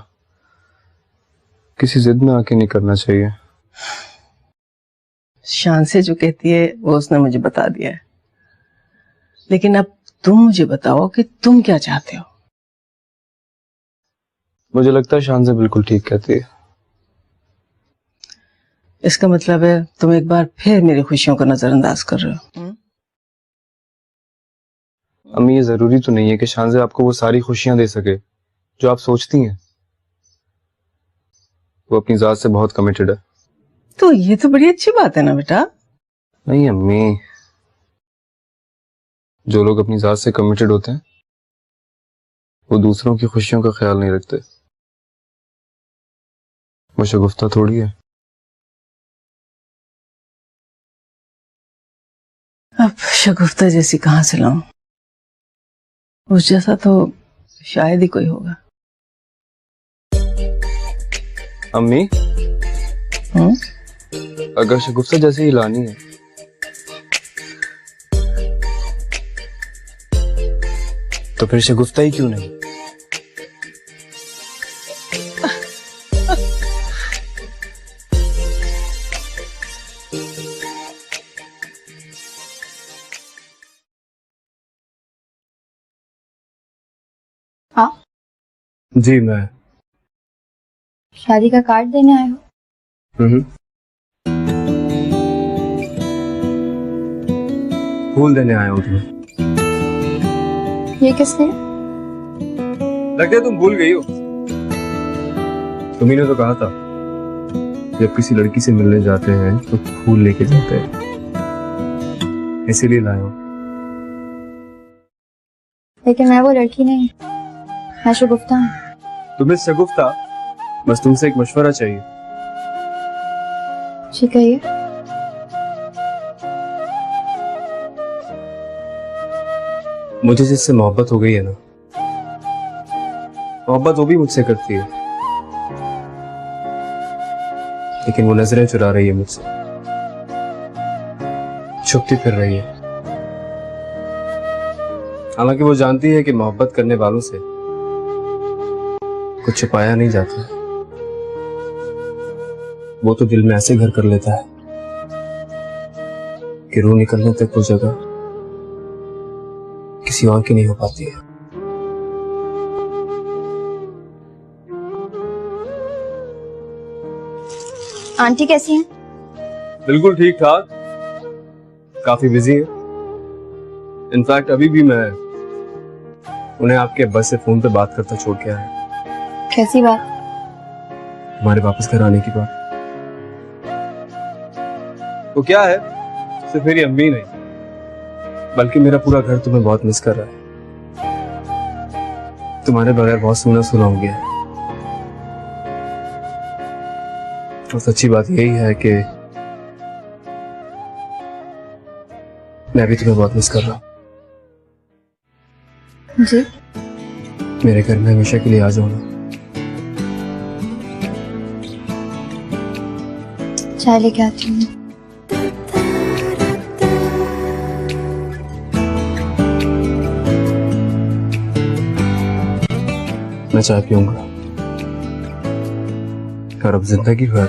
किसी जिद में आके नहीं करना चाहिए। शानज़े जो कहती है वो उसने मुझे बता दिया है, लेकिन अब तुम मुझे बताओ कि तुम क्या चाहते हो। मुझे लगता है शानज़े बिल्कुल ठीक कहती है। इसका मतलब है तुम एक बार फिर मेरी खुशियों को नजरअंदाज कर रहे हो। अम्मी, ये जरूरी तो नहीं है कि शानज़े आपको वो सारी खुशियां दे सके जो आप सोचती हैं। वो अपनी जात से बहुत कमिटेड है। तो ये तो बड़ी अच्छी बात है ना बेटा। नहीं अम्मी, जो लोग अपनी जात से कमिटेड होते हैं वो दूसरों की खुशियों का ख्याल नहीं रखते। वो शगुफ्ता थोड़ी है। अब शगुफ्ता जैसी कहां से लाऊं? उस जैसा तो शायद ही कोई होगा। अम्मी, अगर शगुफ्ता जैसी ही लानी है तो फिर शगुफ्ता ही क्यों नहीं? हाँ, जी मैं शादी का कार्ड देने आए हो? फूल देने आया हूँ तुम्हें। ये किसने? लगता है तुम भूल गई हो। तुम्ही ने तो कहा था जब किसी लड़की से मिलने जाते हैं तो फूल लेके जाते हैं, इसीलिए लाया हूं। लेकिन मैं वो लड़की नहीं, मैं शगुफ्ता हूँ। तुम्हें शगुफ्ता, बस तुमसे एक मशवरा चाहिए। जी कहिए। मुझे जिससे मोहब्बत हो गई है ना, मोहब्बत वो भी मुझसे करती है, लेकिन वो नजरें चुरा रही है मुझसे, छुपती फिर रही है। हालांकि वो जानती है कि मोहब्बत करने वालों से कुछ छुपाया नहीं जाता। वो तो दिल में ऐसे घर कर लेता है कि रूह निकलने तक वो जगह किसी और की नहीं हो पाती है। आंटी कैसी हैं? बिल्कुल ठीक ठाक, काफी बिजी है। इनफैक्ट अभी भी मैं उन्हें आपके बस से फोन पे बात करता छोड़ के आया। कैसी बात? हमारे वापस घर आने की बात। तो क्या है, सिर्फ मेरी अम्मी नहीं बल्कि मेरा पूरा घर तुम्हें बहुत मिस कर रहा है। तुम्हारे बगैर बहुत सूना सूना हो गया है। और सच्ची बात यही है कि मैं भी तुम्हें बहुत मिस कर रहा हूँ। जी मेरे घर में हमेशा के लिए आ जाओ ना। चाय लेके आती हूँ। मैं चाय पीऊंगा और अब जिंदगी भर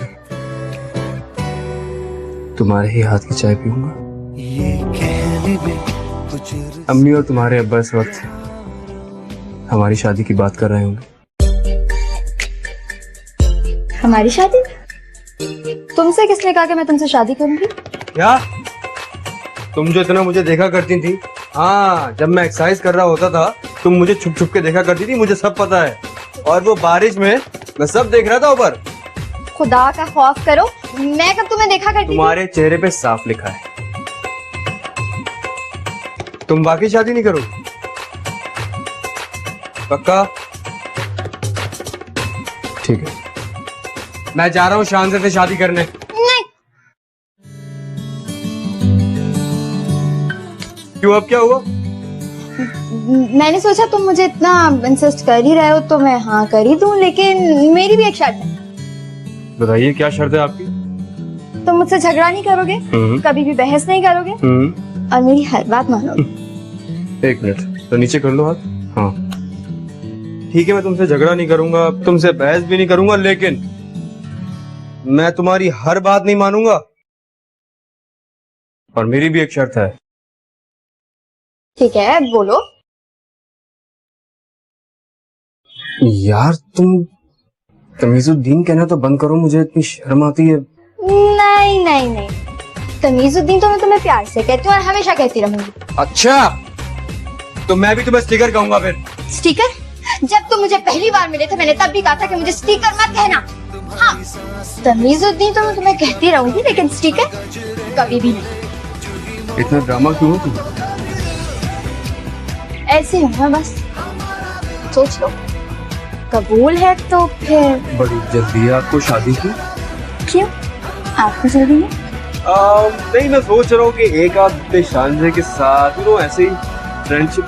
तुम्हारे ही हाथ की चाय पीऊंगा। अम्मी और तुम्हारे अब्बा इस वक्त हमारी शादी की बात कर रहे होंगे। हमारी शादी? तुमसे किसने कहा कि मैं तुमसे शादी करूंगी? क्या तुम जो इतना मुझे देखा करती थी, हाँ जब मैं एक्सरसाइज कर रहा होता था तुम मुझे छुप छुप के देखा करती थी, मुझे सब पता है। और वो बारिश में मैं सब देख रहा था ऊपर। खुदा का खौफ करो, मैं कब तुम्हें देखा करती थी? तुम्हारे चेहरे पे साफ लिखा है तुम वाकई शादी नहीं करोगी? पक्का? ठीक है, मैं जा रहा हूँ शान से शादी करने। नहीं। क्यों, अब क्या हुआ? मैंने सोचा तुम मुझे इतना इंसिस्ट कर ही रहे हो तो मैं हाँ कर ही दूं, लेकिन मेरी भी एक शर्त है। बताइए क्या शर्त है आपकी? तुम मुझसे झगड़ा नहीं करोगे, कभी भी बहस नहीं करोगे और मेरी हर बात मानोगे। एक मिनट, तो नीचे कर लो हाथ। हाँ ठीक है, मैं तुमसे झगड़ा नहीं करूंगा, तुमसे बहस भी नहीं करूंगा, लेकिन मैं तुम्हारी हर बात नहीं मानूंगा। और मेरी भी एक शर्त है। ठीक है बोलो। यार तुम तमीजुद्दीन कहना तो बंद करो, मुझे इतनी शर्म आती है। नहीं नहीं नहीं, तमीजुद्दीन तो मैं तुम्हें प्यार से कहती हूँ और हमेशा कहती रहूंगी। अच्छा, तो मैं भी तुम्हें स्टिकर कहूंगा फिर। स्टिकर? जब तुम मुझे पहली बार मिले थे मैंने तब भी कहा था कि मुझे स्टिकर मत कहना। हाँ, तमीजुद्दीन तो मैं तुम्हें कहती रहूंगी, लेकिन स्टिकर कभी भी नहीं। इतना ड्रामा क्यों हो तुम? ऐसे हूँ मैं, बस सोच लो। कबूल है तो फिर। बड़ी जल्दी है आपको शादी की? क्यों, आपको जल्दी है? नहीं, मैं सोच रहा हूँ कि एक आध शानजे के साथ ऐसे ही फ्रेंडशिप